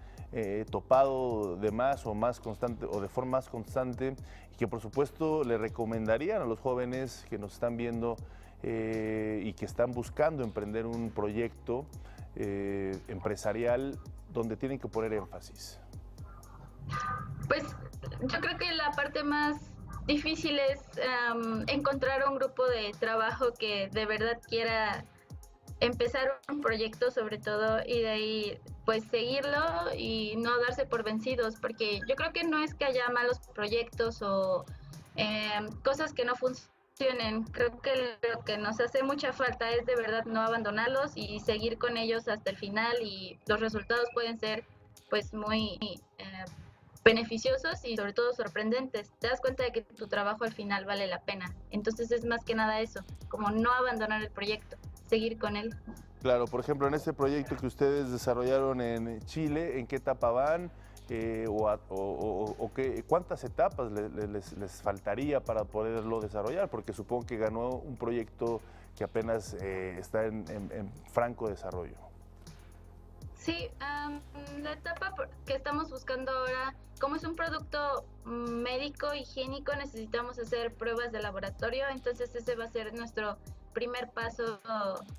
topado de más constante o de forma más constante y que por supuesto le recomendarían a los jóvenes que nos están viendo y que están buscando emprender un proyecto empresarial donde tienen que poner énfasis? Pues yo creo que la parte más difícil es encontrar un grupo de trabajo que de verdad quiera empezar un proyecto sobre todo, y de ahí pues seguirlo y no darse por vencidos, porque yo creo que no es que haya malos proyectos o cosas que no funcionen. Creo que lo que nos hace mucha falta es de verdad no abandonarlos y seguir con ellos hasta el final, y los resultados pueden ser pues muy beneficiosos y sobre todo sorprendentes. Te das cuenta de que tu trabajo al final vale la pena. Entonces es más que nada eso, como no abandonar el proyecto, seguir con él. Claro, por ejemplo, en este proyecto que ustedes desarrollaron en Chile, ¿en qué etapa van? ¿Cuántas etapas les faltaría para poderlo desarrollar? Porque supongo que ganó un proyecto que apenas está en franco desarrollo. Sí, la etapa que estamos buscando ahora, como es un producto médico higiénico, necesitamos hacer pruebas de laboratorio, entonces ese va a ser nuestro primer paso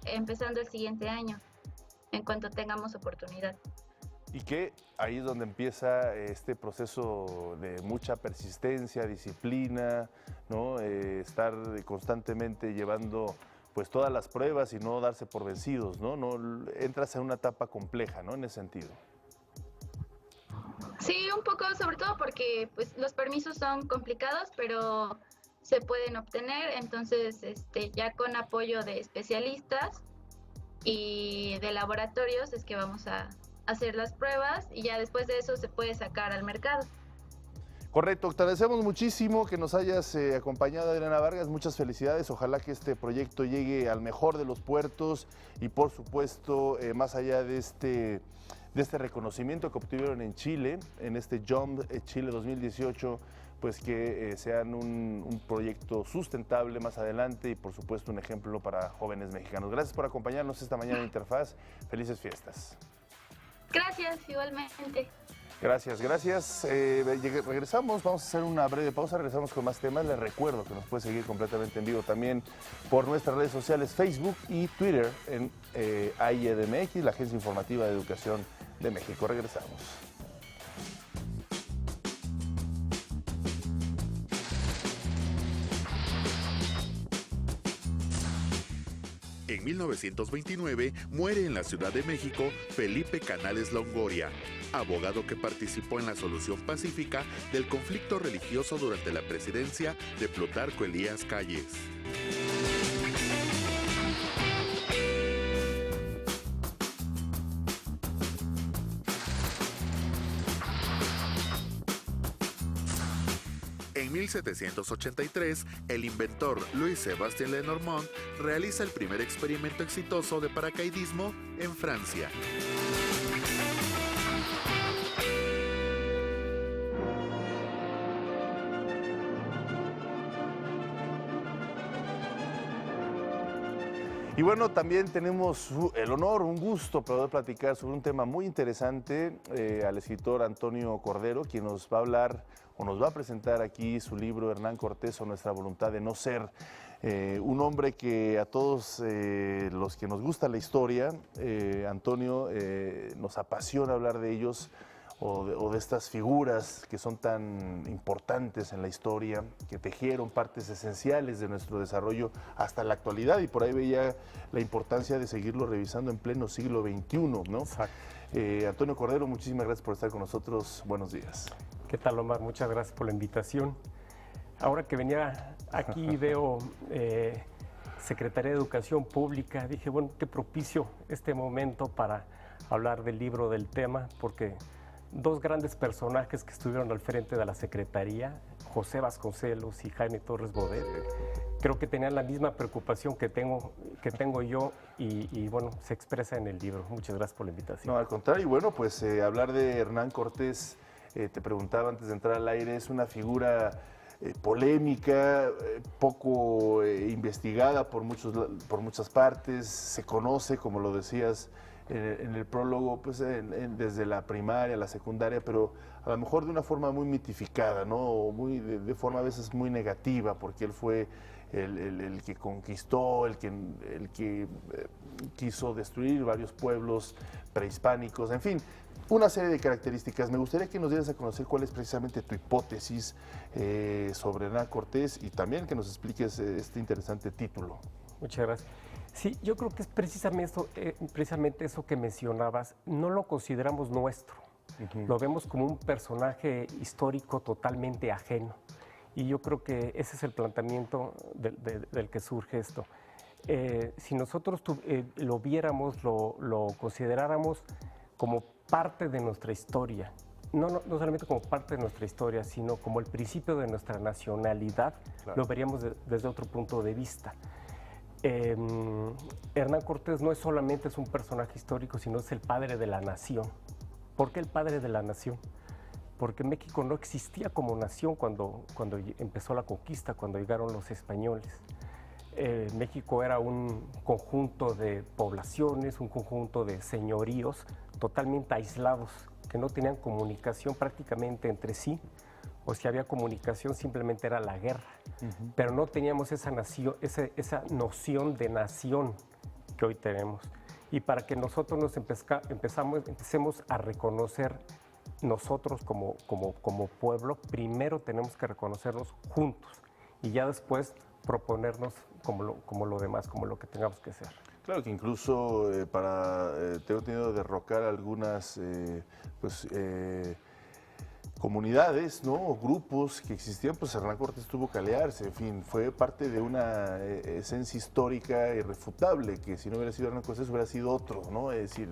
empezando el siguiente año, en cuanto tengamos oportunidad. Y que ahí es donde empieza este proceso de mucha persistencia, disciplina, ¿no? Estar constantemente llevando pues todas las pruebas y no darse por vencidos, ¿no? Entras en una etapa compleja, ¿no? En ese sentido. Sí, un poco, sobre todo porque pues los permisos son complicados, pero se pueden obtener, entonces ya con apoyo de especialistas y de laboratorios es que vamos a hacer las pruebas, y ya después de eso se puede sacar al mercado. Correcto, te agradecemos muchísimo que nos hayas acompañado, Adriana Vargas, muchas felicidades, ojalá que este proyecto llegue al mejor de los puertos y por supuesto más allá de este reconocimiento que obtuvieron en Chile, en este Jump Chile 2018, pues que sean un proyecto sustentable más adelante y por supuesto un ejemplo para jóvenes mexicanos. Gracias por acompañarnos esta mañana en Interfaz, felices fiestas. Gracias, igualmente. Gracias. Regresamos, vamos a hacer una breve pausa, regresamos con más temas. Les recuerdo que nos puede seguir completamente en vivo también por nuestras redes sociales, Facebook y Twitter en AIEDMX, la Agencia Informativa de Educación de México. Regresamos. En 1929 muere en la Ciudad de México Felipe Canales Longoria, abogado que participó en la solución pacífica del conflicto religioso durante la presidencia de Plutarco Elías Calles. En 1783, el inventor Louis-Sébastien Lenormand realiza el primer experimento exitoso de paracaidismo en Francia. Y bueno, también tenemos el honor, un gusto poder platicar sobre un tema muy interesante al escritor Antonio Cordero, quien nos va a hablar o nos va a presentar aquí su libro Hernán Cortés o Nuestra Voluntad de No Ser. Un hombre que a todos los que nos gusta la historia, Antonio, nos apasiona hablar de ellos o de estas figuras que son tan importantes en la historia, que tejieron partes esenciales de nuestro desarrollo hasta la actualidad, y por ahí veía la importancia de seguirlo revisando en pleno siglo XXI, ¿no? Antonio Cordero, muchísimas gracias por estar con nosotros. Buenos días. ¿Qué tal, Omar? Muchas gracias por la invitación. Ahora que venía aquí veo Secretaría de Educación Pública, dije, bueno, qué propicio este momento para hablar del libro, del tema, porque dos grandes personajes que estuvieron al frente de la Secretaría, José Vasconcelos y Jaime Torres Bodet, creo que tenían la misma preocupación que tengo yo y bueno, se expresa en el libro. Muchas gracias por la invitación. No, al contrario, bueno, pues hablar de Hernán Cortés, te preguntaba antes de entrar al aire, es una figura polémica, poco investigada por muchas partes, se conoce, como lo decías en el prólogo, pues desde la primaria, la secundaria, pero a lo mejor de una forma muy mitificada, ¿no? O de forma a veces muy negativa, porque él fue el que conquistó, el que quiso destruir varios pueblos prehispánicos, en fin, una serie de características. Me gustaría que nos dieras a conocer cuál es precisamente tu hipótesis sobre Hernán Cortés y también que nos expliques este interesante título. Muchas gracias. Sí, yo creo que es precisamente eso que mencionabas. No lo consideramos nuestro. Lo vemos como un personaje histórico totalmente ajeno. Y yo creo que ese es el planteamiento del que surge esto. Si nosotros lo viéramos, lo consideráramos como parte de nuestra historia, no solamente como parte de nuestra historia, sino como el principio de nuestra nacionalidad, claro, lo veríamos desde otro punto de vista. Hernán Cortés no solamente es un personaje histórico, sino es el padre de la nación. ¿Por qué el padre de la nación? Porque México no existía como nación cuando empezó la conquista, cuando llegaron los españoles. México era un conjunto de poblaciones, un conjunto de señoríos totalmente aislados, que no tenían comunicación prácticamente entre sí, o si había comunicación simplemente era la guerra. Pero no teníamos esa noción de nación que hoy tenemos. Y para que nosotros nos empecemos a reconocer nosotros como pueblo, primero tenemos que reconocernos juntos y ya después proponernos como lo demás, como lo que tengamos que ser. Claro que incluso tengo tenido que derrocar algunas comunidades, ¿no? O grupos que existían, pues Hernán Cortés tuvo que aliarse, en fin, fue parte de una esencia histórica irrefutable, que si no hubiera sido Hernán Cortés hubiera sido otro, ¿no? Es decir,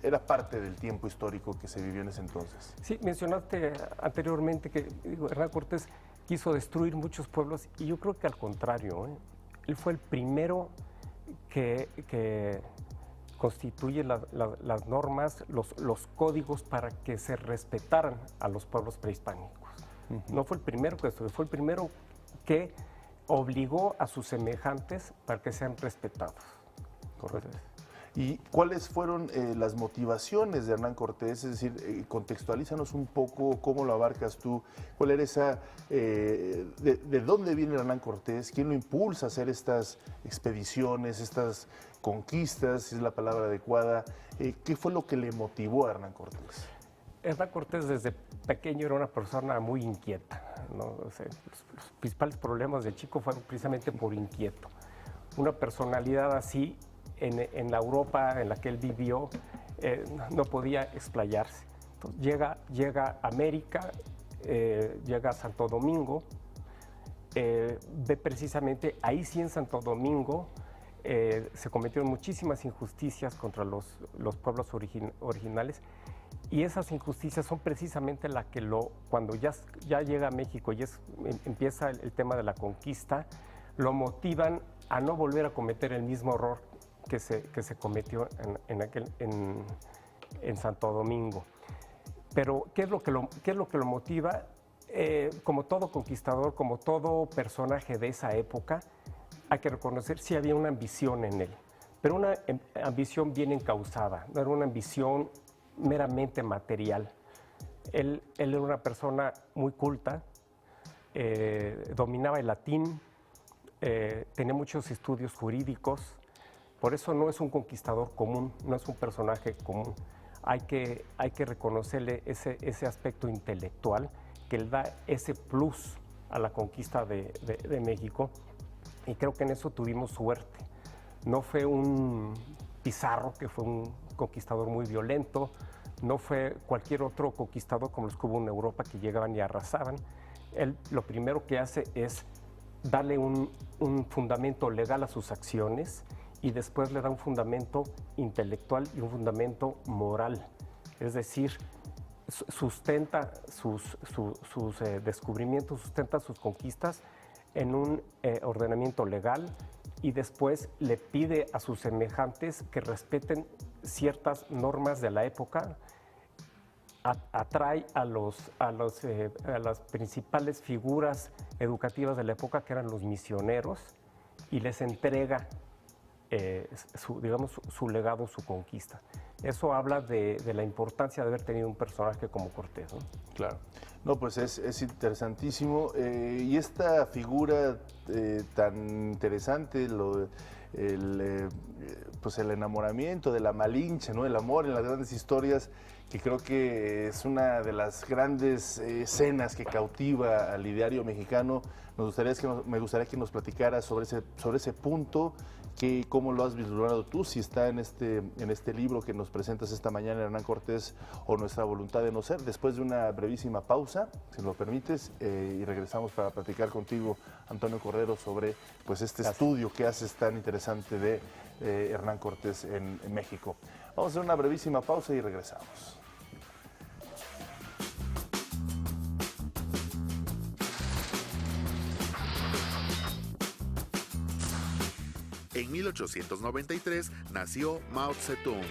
era parte del tiempo histórico que se vivió en ese entonces. Sí, mencionaste anteriormente que Hernán Cortés quiso destruir muchos pueblos y yo creo que al contrario, él fue el primero que constituye las normas, los códigos para que se respetaran a los pueblos prehispánicos. No fue el primero que destruyó, fue el primero que obligó a sus semejantes para que sean respetados. Correcto. ¿Y cuáles fueron las motivaciones de Hernán Cortés? Es decir, contextualízanos un poco, cómo lo abarcas tú, cuál era de dónde viene Hernán Cortés, quién lo impulsa a hacer estas expediciones, estas conquistas, si es la palabra adecuada, ¿qué fue lo que le motivó a Hernán Cortés? Hernán Cortés desde pequeño era una persona muy inquieta, ¿no? O sea, los principales problemas de chico fueron precisamente por inquieto. Una personalidad así, en la Europa en la que él vivió, no podía explayarse. Entonces, llega a América, llega a Santo Domingo, ve precisamente, ahí sí en Santo Domingo, se cometieron muchísimas injusticias contra los pueblos originales, y esas injusticias son precisamente las que cuando ya llega a México y empieza el tema de la conquista, lo motivan a no volver a cometer el mismo error que se cometió en Santo Domingo. Pero ¿qué es lo que lo motiva? Como todo conquistador, como todo personaje de esa época, hay que reconocer si había una ambición en él, pero una ambición bien encausada, no era una ambición meramente material. Él era una persona muy culta, dominaba el latín, tenía muchos estudios jurídicos, por eso no es un conquistador común, no es un personaje común. Hay que reconocerle ese aspecto intelectual que le da ese plus a la conquista de México, y creo que en eso tuvimos suerte. No fue un Pizarro, que fue un conquistador muy violento, no fue cualquier otro conquistador como los que hubo en Europa que llegaban y arrasaban. Él lo primero que hace es darle un fundamento legal a sus acciones y después le da un fundamento intelectual y un fundamento moral. Es decir, sustenta sus descubrimientos, sustenta sus conquistas en un ordenamiento legal y después le pide a sus semejantes que respeten ciertas normas de la época. Atrae a las principales figuras educativas de la época, que eran los misioneros, y les entrega su legado, su conquista. Eso habla de la importancia de haber tenido un personaje como Cortés, ¿no? Claro. No, pues es interesantísimo. Y esta figura tan interesante, pues el enamoramiento de la Malinche, ¿no? El amor en las grandes historias, que creo que es una de las grandes escenas que cautiva al ideario mexicano. Me gustaría que nos platicaras sobre ese punto, cómo lo has vislumbrado tú, si está en este libro que nos presentas esta mañana, Hernán Cortés o Nuestra voluntad de no ser. Después de una brevísima pausa, si lo permites, y regresamos para platicar contigo, Antonio Cordero, sobre pues este estudio que haces tan interesante de Hernán Cortés en México. Vamos a hacer una brevísima pausa y regresamos. En 1893 nació Mao Zedong,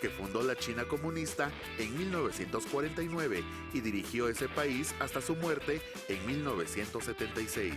que fundó la China comunista en 1949 y dirigió ese país hasta su muerte en 1976.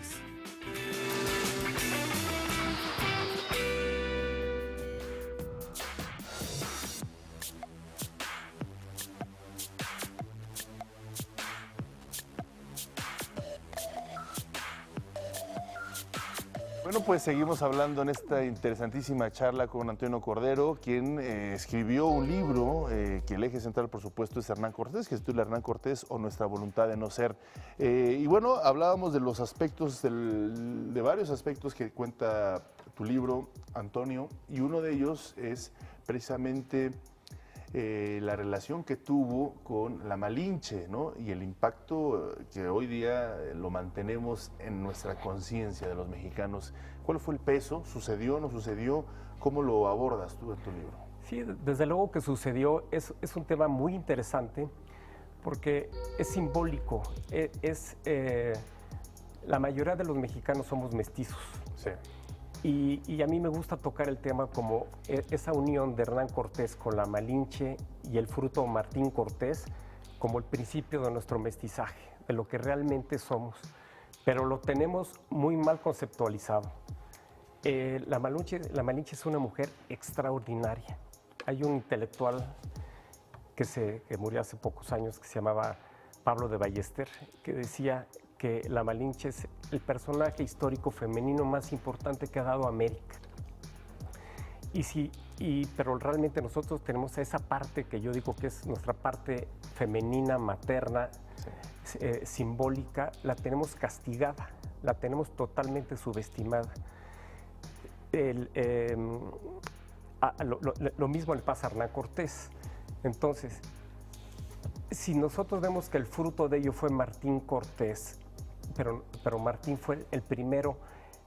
Bueno, pues seguimos hablando en esta interesantísima charla con Antonio Cordero, quien escribió un libro que el eje central, por supuesto, es Hernán Cortés, que se titula Hernán Cortés o Nuestra voluntad de no ser. Y bueno, hablábamos de los aspectos, de varios aspectos que cuenta tu libro, Antonio, y uno de ellos es precisamente la relación que tuvo con la Malinche, ¿no? Y el impacto que hoy día lo mantenemos en nuestra conciencia de los mexicanos. ¿Cuál fue el peso? ¿Sucedió, no sucedió? ¿Cómo lo abordas tú en tu libro? Sí, desde luego que sucedió. Es un tema muy interesante porque es simbólico. La mayoría de los mexicanos somos mestizos. Sí. Y a mí me gusta tocar el tema como esa unión de Hernán Cortés con la Malinche y el fruto Martín Cortés como el principio de nuestro mestizaje, de lo que realmente somos. Pero lo tenemos muy mal conceptualizado. La Malinche es una mujer extraordinaria. Hay un intelectual que murió hace pocos años que se llamaba Pablo de Ballester, que decía que la Malinche es el personaje histórico femenino más importante que ha dado América. Pero realmente nosotros tenemos esa parte que yo digo que es nuestra parte femenina, materna, sí, simbólica, la tenemos castigada, la tenemos totalmente subestimada. Lo mismo le pasa a Hernán Cortés. Entonces, si nosotros vemos que el fruto de ello fue Martín Cortés, pero Martín fue el primero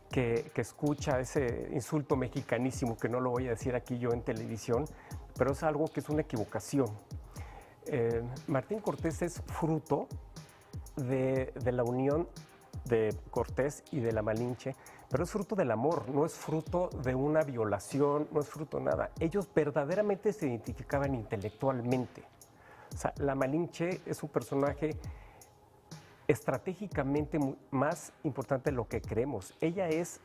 que escucha ese insulto mexicanísimo, que no lo voy a decir aquí yo en televisión, pero es algo que es una equivocación. Martín Cortés es fruto de la unión de Cortés y de la Malinche, pero es fruto del amor, no es fruto de una violación, no es fruto de nada. Ellos verdaderamente se identificaban intelectualmente. O sea, la Malinche es un personaje estratégicamente más importante de lo que creemos. Ella es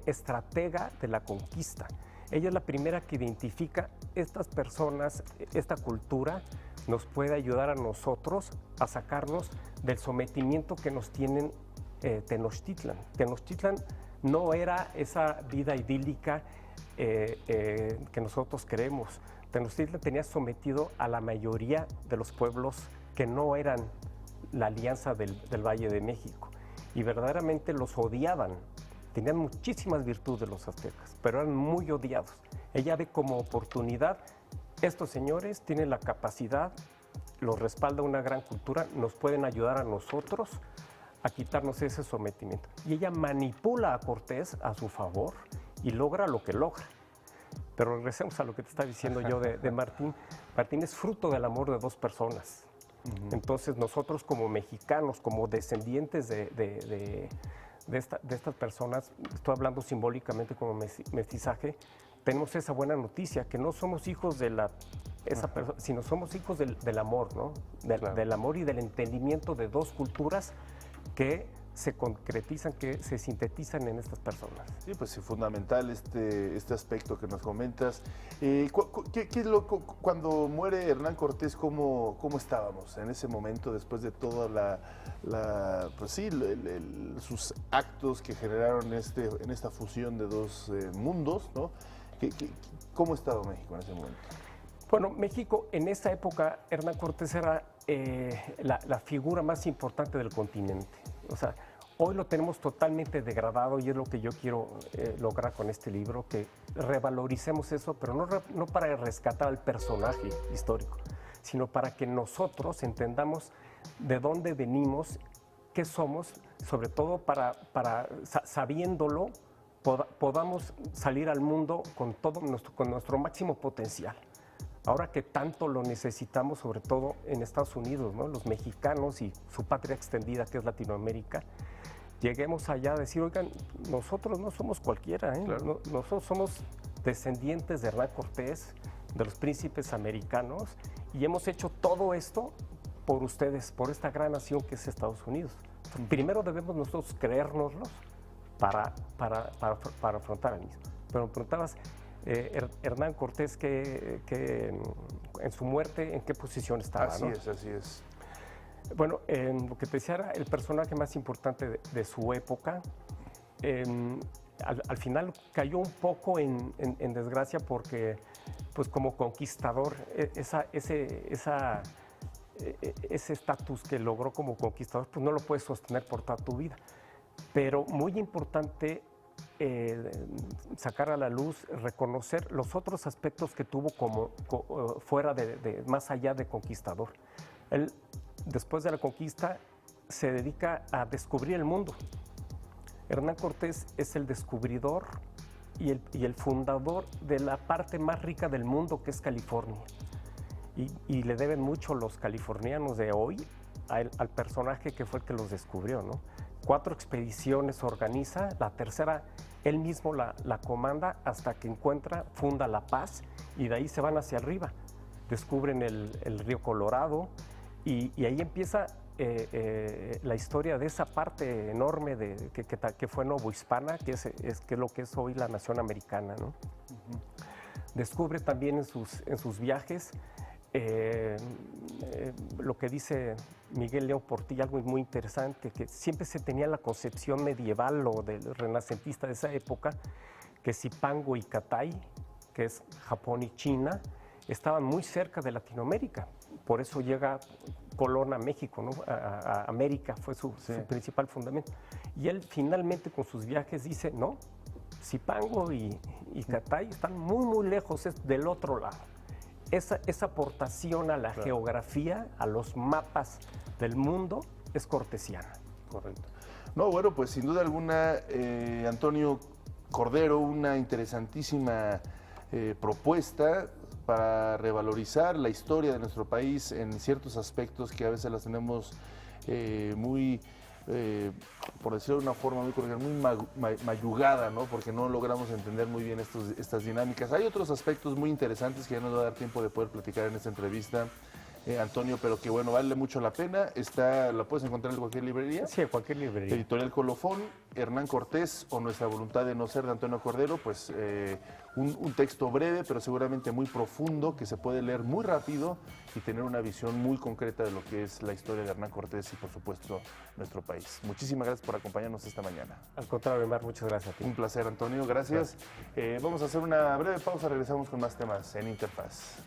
estratega de la conquista. Ella es la primera que identifica estas personas, esta cultura nos puede ayudar a nosotros a sacarnos del sometimiento que nos tienen Tenochtitlan. Tenochtitlan no era esa vida idílica que nosotros creemos. Tenochtitlan tenía sometido a la mayoría de los pueblos que no eran la alianza del Valle de México, y verdaderamente los odiaban. Tenían muchísimas virtudes los aztecas, pero eran muy odiados. Ella ve como oportunidad, estos señores tienen la capacidad, los respalda una gran cultura, nos pueden ayudar a nosotros a quitarnos ese sometimiento. Y ella manipula a Cortés a su favor y logra lo que logra. Pero regresemos a lo que te estaba diciendo yo de Martín. Martín es fruto del amor de dos personas. Entonces nosotros como mexicanos, como descendientes de de estas personas, estoy hablando simbólicamente como mestizaje, tenemos esa buena noticia, que no somos hijos de esa persona, sino somos hijos del amor, ¿no? Del amor y del entendimiento de dos culturas que se concretizan, que se sintetizan en estas personas. Sí, pues es fundamental este aspecto que nos comentas. ¿Qué es cuando muere Hernán Cortés, cómo estábamos en ese momento después de toda pues sí, sus actos que generaron en esta fusión de dos mundos, ¿no? ¿Cómo estaba México en ese momento? Bueno, México en esa época, Hernán Cortés era la figura más importante del continente. O sea, hoy lo tenemos totalmente degradado y es lo que yo quiero lograr con este libro, que revaloricemos eso, pero no para rescatar al personaje histórico, sino para que nosotros entendamos de dónde venimos, qué somos, sobre todo para sabiéndolo, podamos salir al mundo con nuestro máximo potencial. Ahora que tanto lo necesitamos, sobre todo en Estados Unidos, ¿no? Los mexicanos y su patria extendida, que es Latinoamérica, lleguemos allá a decir, oigan, nosotros no somos cualquiera, ¿eh? Claro. Nosotros somos descendientes de Hernán Cortés, de los príncipes americanos, y hemos hecho todo esto por ustedes, por esta gran nación que es Estados Unidos. Primero debemos nosotros creérnoslos para afrontar el mismo. Pero me preguntabas, Hernán Cortés, que en su muerte, ¿en qué posición estaba? Así es. Bueno, lo que te decía era el personaje más importante de su época. Al final cayó un poco en desgracia porque, pues como conquistador, ese estatus que logró como conquistador, pues no lo puedes sostener por toda tu vida. Pero muy importante sacar a la luz, reconocer los otros aspectos que tuvo fuera más allá de conquistador. Él, después de la conquista, se dedica a descubrir el mundo. Hernán Cortés es el descubridor y el fundador de la parte más rica del mundo, que es California. Y le deben mucho los californianos de hoy al personaje que fue el que los descubrió, ¿no? 4 expediciones organiza, la tercera él mismo la comanda hasta que funda La Paz, y de ahí se van hacia arriba. Descubren el río Colorado y ahí empieza la historia de esa parte enorme que fue Novohispana, que es lo que es hoy la nación americana, ¿no? Uh-huh. Descubre también en sus viajes lo que dice Miguel León Portilla, algo muy interesante, que siempre se tenía la concepción medieval o del renacentista de esa época, que Zipango y Catay, que es Japón y China, estaban muy cerca de Latinoamérica. Por eso llega Colón a México, ¿no? A América fue su principal fundamento. Y él finalmente con sus viajes dice, no, Zipango y Catay están muy, muy lejos, es del otro lado. Esa aportación a la geografía, a los mapas del mundo, es cortesiana. Correcto. No, bueno, pues sin duda alguna, Antonio Cordero, una interesantísima propuesta para revalorizar la historia de nuestro país en ciertos aspectos que a veces las tenemos muy, por decirlo de una forma muy cordial, muy mayugada, ¿no? Porque no logramos entender muy bien estas dinámicas. Hay otros aspectos muy interesantes que ya nos va a dar tiempo de poder platicar en esta entrevista, Antonio, pero que bueno, vale mucho la pena. ¿La puedes encontrar en cualquier librería? Sí, en cualquier librería. Editorial Colofón, Hernán Cortés o Nuestra voluntad de no ser, de Antonio Cordero, pues un texto breve, pero seguramente muy profundo, que se puede leer muy rápido y tener una visión muy concreta de lo que es la historia de Hernán Cortés y, por supuesto, nuestro país. Muchísimas gracias por acompañarnos esta mañana. Al contrario, Mar, muchas gracias a ti. Un placer, Antonio, gracias. Vamos a hacer una breve pausa, regresamos con más temas en Interfaz.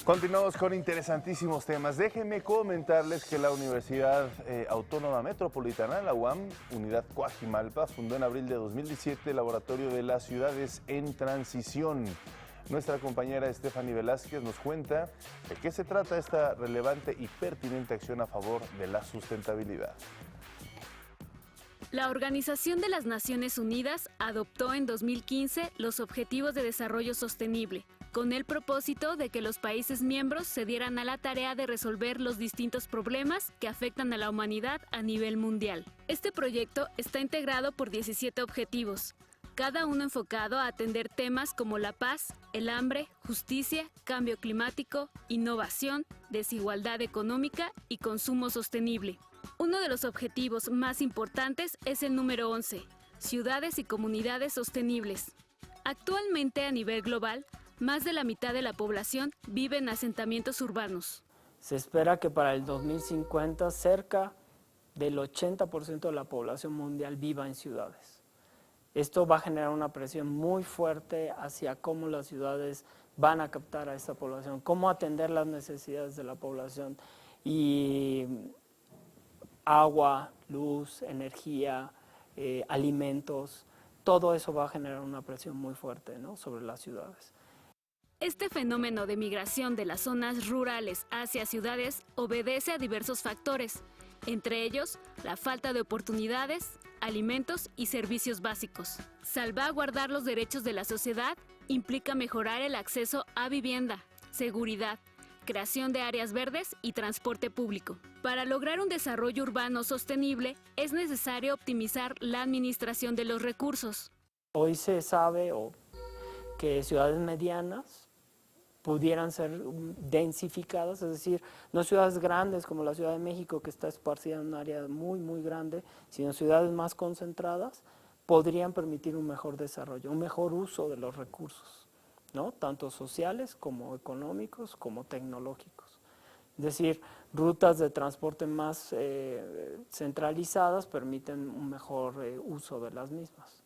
Continuamos con interesantísimos temas. Déjenme comentarles que la Universidad Autónoma Metropolitana, la UAM, Unidad Coajimalpa, fundó en abril de 2017 el Laboratorio de las Ciudades en Transición. Nuestra compañera Stephanie Velázquez nos cuenta de qué se trata esta relevante y pertinente acción a favor de la sustentabilidad. La Organización de las Naciones Unidas adoptó en 2015 los Objetivos de Desarrollo Sostenible, con el propósito de que los países miembros se dieran a la tarea de resolver los distintos problemas que afectan a la humanidad a nivel mundial. Este proyecto está integrado por 17 objetivos, cada uno enfocado a atender temas como la paz, el hambre, justicia, cambio climático, innovación, desigualdad económica y consumo sostenible. Uno de los objetivos más importantes es el número 11, ciudades y comunidades sostenibles. Actualmente a nivel global, más de la mitad de la población vive en asentamientos urbanos. Se espera que para el 2050 cerca del 80% de la población mundial viva en ciudades. Esto va a generar una presión muy fuerte hacia cómo las ciudades van a captar a esta población, cómo atender las necesidades de la población y agua, luz, energía, alimentos, todo eso va a generar una presión muy fuerte, ¿no?, sobre las ciudades. Este fenómeno de migración de las zonas rurales hacia ciudades obedece a diversos factores, entre ellos la falta de oportunidades, alimentos y servicios básicos. Salvaguardar los derechos de la sociedad implica mejorar el acceso a vivienda, seguridad, creación de áreas verdes y transporte público. Para lograr un desarrollo urbano sostenible, es necesario optimizar la administración de los recursos. Hoy se sabe que ciudades medianas pudieran ser densificadas, es decir, no ciudades grandes como la Ciudad de México, que está esparcida en un área muy, muy grande, sino ciudades más concentradas, podrían permitir un mejor desarrollo, un mejor uso de los recursos, ¿no?, tanto sociales como económicos, como tecnológicos. Es decir, rutas de transporte más centralizadas permiten un mejor uso de las mismas.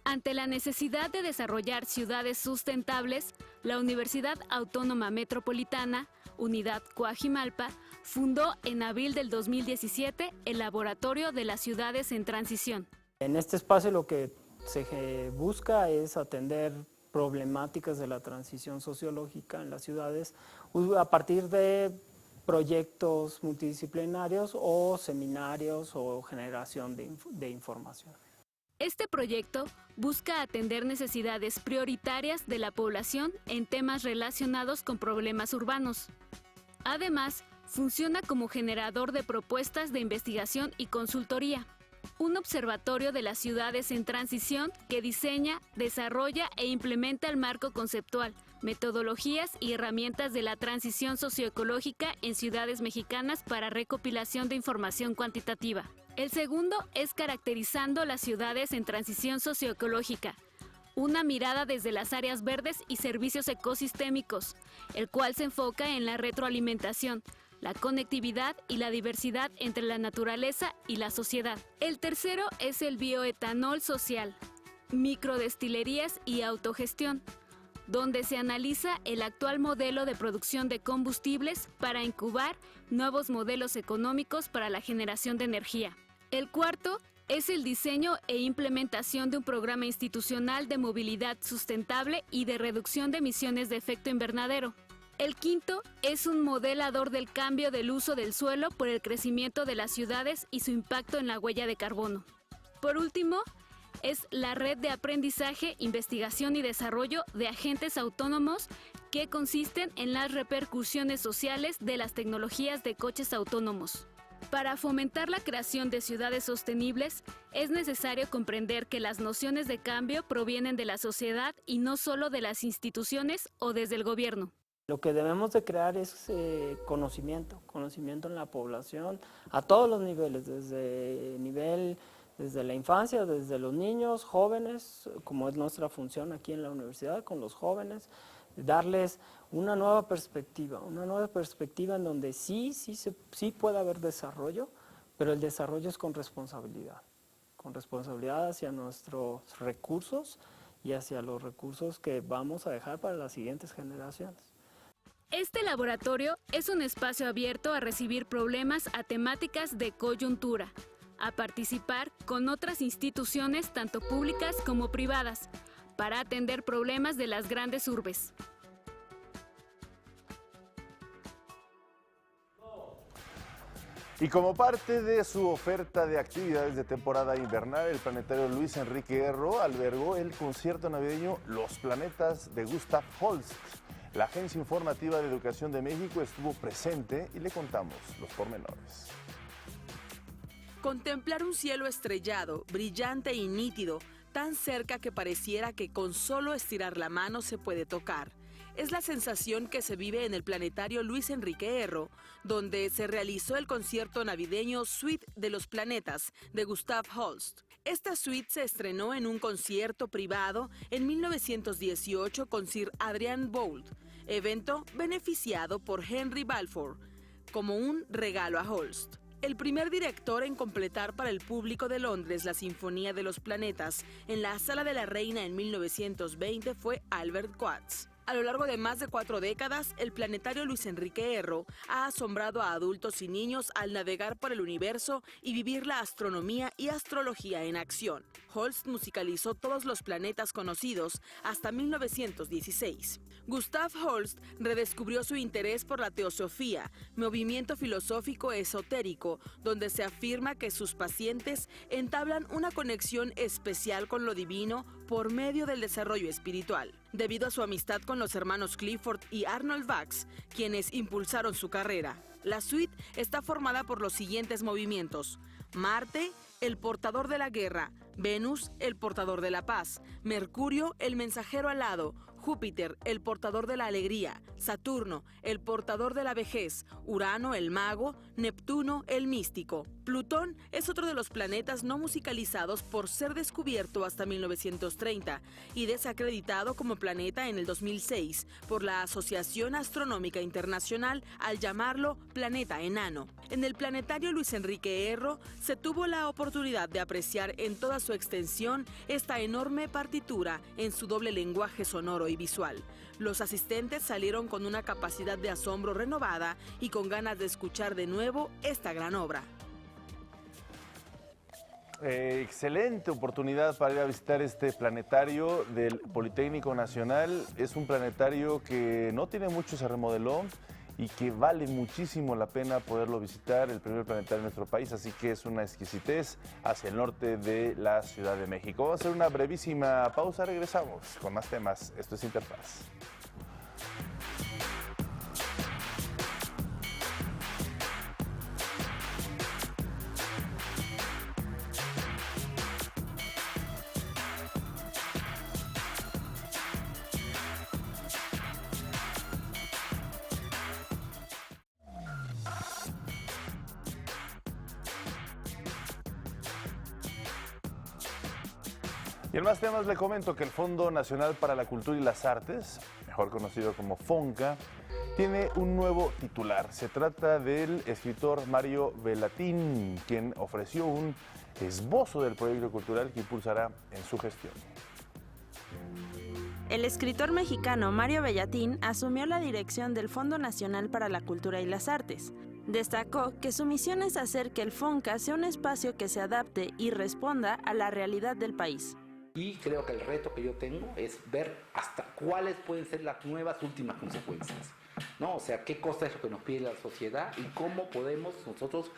Ante la necesidad de desarrollar ciudades sustentables, la Universidad Autónoma Metropolitana, Unidad Coajimalpa, fundó en abril del 2017 el Laboratorio de las Ciudades en Transición. En este espacio lo que se busca es atender problemáticas de la transición sociológica en las ciudades a partir de proyectos multidisciplinarios o seminarios o generación de información. Este proyecto busca atender necesidades prioritarias de la población en temas relacionados con problemas urbanos. Además, funciona como generador de propuestas de investigación y consultoría. Un observatorio de las ciudades en transición que diseña, desarrolla e implementa el marco conceptual, metodologías y herramientas de la transición socioecológica en ciudades mexicanas para recopilación de información cuantitativa. El segundo es caracterizando las ciudades en transición socioecológica, una mirada desde las áreas verdes y servicios ecosistémicos, el cual se enfoca en la retroalimentación, la conectividad y la diversidad entre la naturaleza y la sociedad. El tercero es el bioetanol social, microdestilerías y autogestión, donde se analiza el actual modelo de producción de combustibles para incubar nuevos modelos económicos para la generación de energía. El cuarto es el diseño e implementación de un programa institucional de movilidad sustentable y de reducción de emisiones de efecto invernadero. El quinto es un modelador del cambio del uso del suelo por el crecimiento de las ciudades y su impacto en la huella de carbono. Por último, es la red de aprendizaje, investigación y desarrollo de agentes autónomos que consisten en las repercusiones sociales de las tecnologías de coches autónomos. Para fomentar la creación de ciudades sostenibles, es necesario comprender que las nociones de cambio provienen de la sociedad y no solo de las instituciones o desde el gobierno. Lo que debemos de crear es conocimiento en la población a todos los niveles, desde la infancia, desde los niños, jóvenes, como es nuestra función aquí en la universidad con los jóvenes, darles una nueva perspectiva en donde sí puede haber desarrollo, pero el desarrollo es con responsabilidad hacia nuestros recursos y hacia los recursos que vamos a dejar para las siguientes generaciones. Este laboratorio es un espacio abierto a recibir problemas a temáticas de coyuntura, a participar con otras instituciones tanto públicas como privadas, para atender problemas de las grandes urbes. Y como parte de su oferta de actividades de temporada invernal, el planetario Luis Enrique Erro albergó el concierto navideño Los Planetas de Gustav Holst. La Agencia Informativa de Educación de México estuvo presente y le contamos los pormenores. Contemplar un cielo estrellado, brillante y nítido, tan cerca que pareciera que con solo estirar la mano se puede tocar. Es la sensación que se vive en el planetario Luis Enrique Erro, donde se realizó el concierto navideño Suite de los Planetas de Gustav Holst. Esta suite se estrenó en un concierto privado en 1918 con Sir Adrian Boult, evento beneficiado por Henry Balfour, como un regalo a Holst. El primer director en completar para el público de Londres la Sinfonía de los Planetas en la Sala de la Reina en 1920 fue Albert Watts. A lo largo de más de 4 décadas, el planetario Luis Enrique Erro ha asombrado a adultos y niños al navegar por el universo y vivir la astronomía y astrología en acción. Holst musicalizó todos los planetas conocidos hasta 1916. Gustav Holst redescubrió su interés por la teosofía, movimiento filosófico esotérico, donde se afirma que sus pacientes entablan una conexión especial con lo divino por medio del desarrollo espiritual. Debido a su amistad con los hermanos Clifford y Arnold Bax, quienes impulsaron su carrera, la suite está formada por los siguientes movimientos: Marte, el portador de la guerra; Venus, el portador de la paz; Mercurio, el mensajero alado; Júpiter, el portador de la alegría; Saturno, el portador de la vejez; Urano, el mago; Neptuno, el místico. Plutón es otro de los planetas no musicalizados por ser descubierto hasta 1930 y desacreditado como planeta en el 2006 por la Asociación Astronómica Internacional al llamarlo planeta enano. En el planetario Luis Enrique Erro se tuvo la oportunidad de apreciar en toda su extensión esta enorme partitura en su doble lenguaje sonoro y visual. Los asistentes salieron con una capacidad de asombro renovada y con ganas de escuchar de nuevo esta gran obra. Excelente oportunidad para ir a visitar este planetario del Politécnico Nacional. Es un planetario que no tiene mucho, se remodeló y que vale muchísimo la pena poderlo visitar, el primer planetario de nuestro país, así que es una exquisitez hacia el norte de la Ciudad de México. Vamos a hacer una brevísima pausa, regresamos con más temas. Esto es Interfaz. Y en más temas le comento que el Fondo Nacional para la Cultura y las Artes, mejor conocido como FONCA, tiene un nuevo titular. Se trata del escritor Mario Bellatín, quien ofreció un esbozo del proyecto cultural que impulsará en su gestión. El escritor mexicano Mario Bellatín asumió la dirección del Fondo Nacional para la Cultura y las Artes. Destacó que su misión es hacer que el FONCA sea un espacio que se adapte y responda a la realidad del país. Y creo que el reto que yo tengo es ver hasta cuáles pueden ser las nuevas últimas consecuencias, ¿no? O sea, qué cosa es lo que nos pide la sociedad y cómo podemos nosotros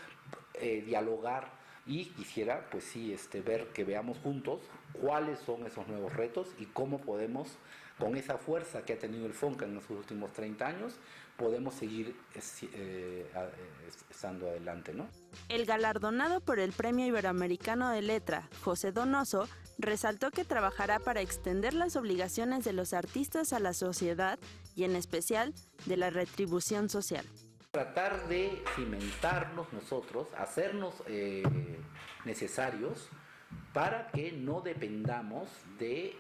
dialogar. Y quisiera, pues sí, ver que veamos juntos cuáles son esos nuevos retos y cómo podemos, con esa fuerza que ha tenido el FONCA en los últimos 30 años, podemos seguir estando adelante, ¿no? El galardonado por el Premio Iberoamericano de Letra, José Donoso, resaltó que trabajará para extender las obligaciones de los artistas a la sociedad y en especial de la retribución social. Tratar de cimentarnos nosotros, hacernos necesarios para que no dependamos de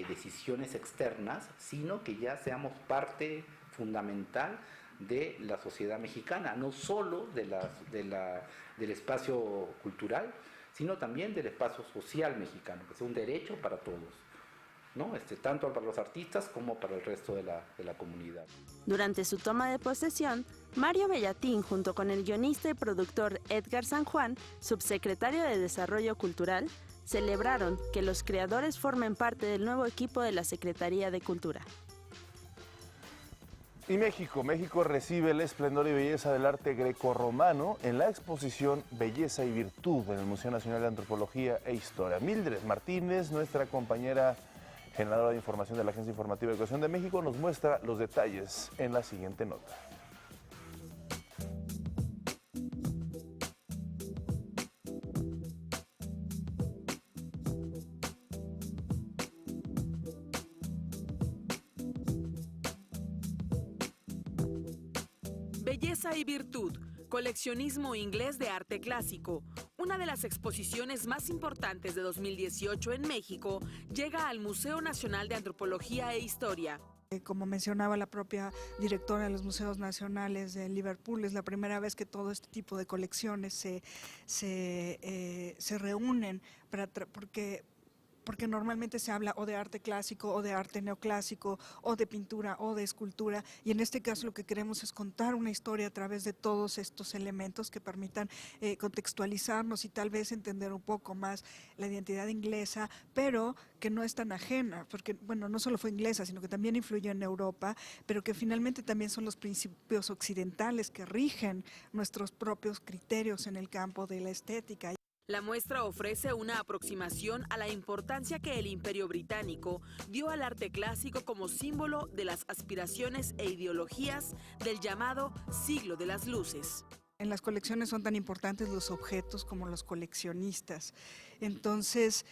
decisiones externas, sino que ya seamos parte fundamental de la sociedad mexicana, no solo del espacio cultural, sino también del espacio social mexicano, que es un derecho para todos, ¿no? Tanto para los artistas como para el resto de la comunidad. Durante su toma de posesión, Mario Bellatín, junto con el guionista y productor Edgar San Juan, subsecretario de Desarrollo Cultural, celebraron que los creadores formen parte del nuevo equipo de la Secretaría de Cultura. Y México recibe el esplendor y belleza del arte grecorromano en la exposición Belleza y Virtud en el Museo Nacional de Antropología e Historia. Mildred Martínez, nuestra compañera generadora de información de la Agencia Informativa de Educación de México, nos muestra los detalles en la siguiente nota. Belleza y Virtud, coleccionismo inglés de arte clásico. Una de las exposiciones más importantes de 2018 en México llega al Museo Nacional de Antropología e Historia. Como mencionaba la propia directora de los Museos Nacionales de Liverpool, es la primera vez que todo este tipo de colecciones se reúnen porque normalmente se habla o de arte clásico o de arte neoclásico o de pintura o de escultura, y en este caso lo que queremos es contar una historia a través de todos estos elementos que permitan contextualizarnos y tal vez entender un poco más la identidad inglesa, pero que no es tan ajena, porque bueno, no solo fue inglesa, sino que también influyó en Europa, pero que finalmente también son los principios occidentales que rigen nuestros propios criterios en el campo de la estética. La muestra ofrece una aproximación a la importancia que el Imperio Británico dio al arte clásico como símbolo de las aspiraciones e ideologías del llamado Siglo de las Luces. En las colecciones son tan importantes los objetos como los coleccionistas. Entonces,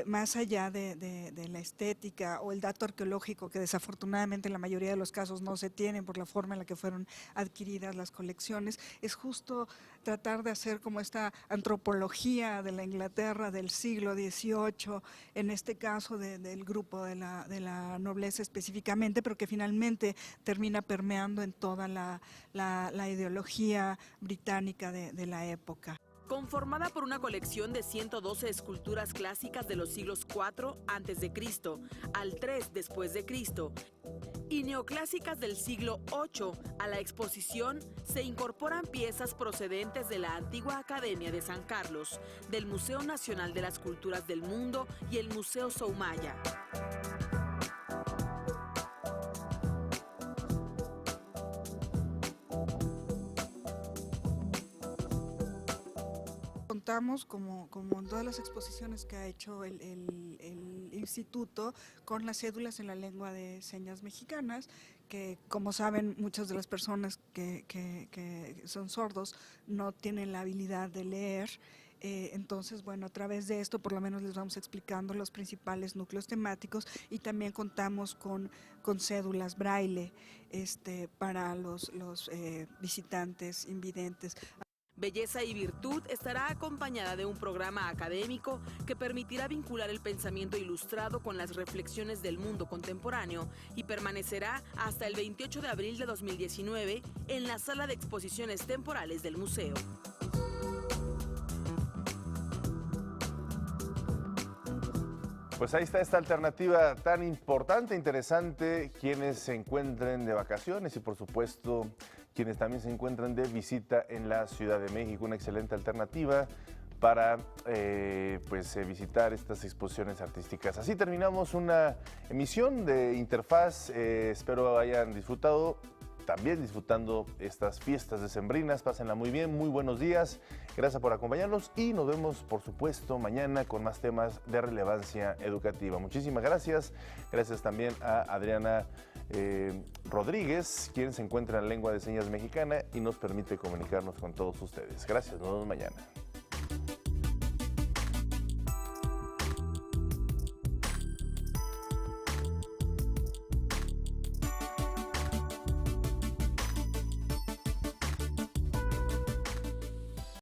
más allá de la estética o el dato arqueológico, que desafortunadamente en la mayoría de los casos no se tienen por la forma en la que fueron adquiridas las colecciones, es justo tratar de hacer como esta antropología de la Inglaterra del siglo XVIII, en este caso del grupo de la nobleza específicamente, pero que finalmente termina permeando en toda la ideología británica de la época. Conformada por una colección de 112 esculturas clásicas de los siglos IV a.C. al III después de Cristo y neoclásicas del siglo VIII, a la exposición se incorporan piezas procedentes de la antigua Academia de San Carlos, del Museo Nacional de las Culturas del Mundo y el Museo Soumaya. Contamos, como en todas las exposiciones que ha hecho el instituto, con las cédulas en la lengua de señas mexicanas, que como saben muchas de las personas que son sordos no tienen la habilidad de leer. Entonces, bueno, a través de esto por lo menos les vamos explicando los principales núcleos temáticos, y también contamos con cédulas braille para los visitantes invidentes. Belleza y Virtud estará acompañada de un programa académico que permitirá vincular el pensamiento ilustrado con las reflexiones del mundo contemporáneo y permanecerá hasta el 28 de abril de 2019 en la sala de exposiciones temporales del museo. Pues ahí está esta alternativa tan importante, interesante, quienes se encuentren de vacaciones y por supuesto quienes también se encuentran de visita en la Ciudad de México. Una excelente alternativa para visitar estas exposiciones artísticas. Así terminamos una emisión de Interfaz. Espero hayan disfrutado, también disfrutando estas fiestas decembrinas. Pásenla muy bien, muy buenos días. Gracias por acompañarnos y nos vemos, por supuesto, mañana con más temas de relevancia educativa. Muchísimas gracias. Gracias también a Adriana Rodríguez, quien se encuentra en lengua de señas mexicana y nos permite comunicarnos con todos ustedes. Gracias, nos vemos mañana.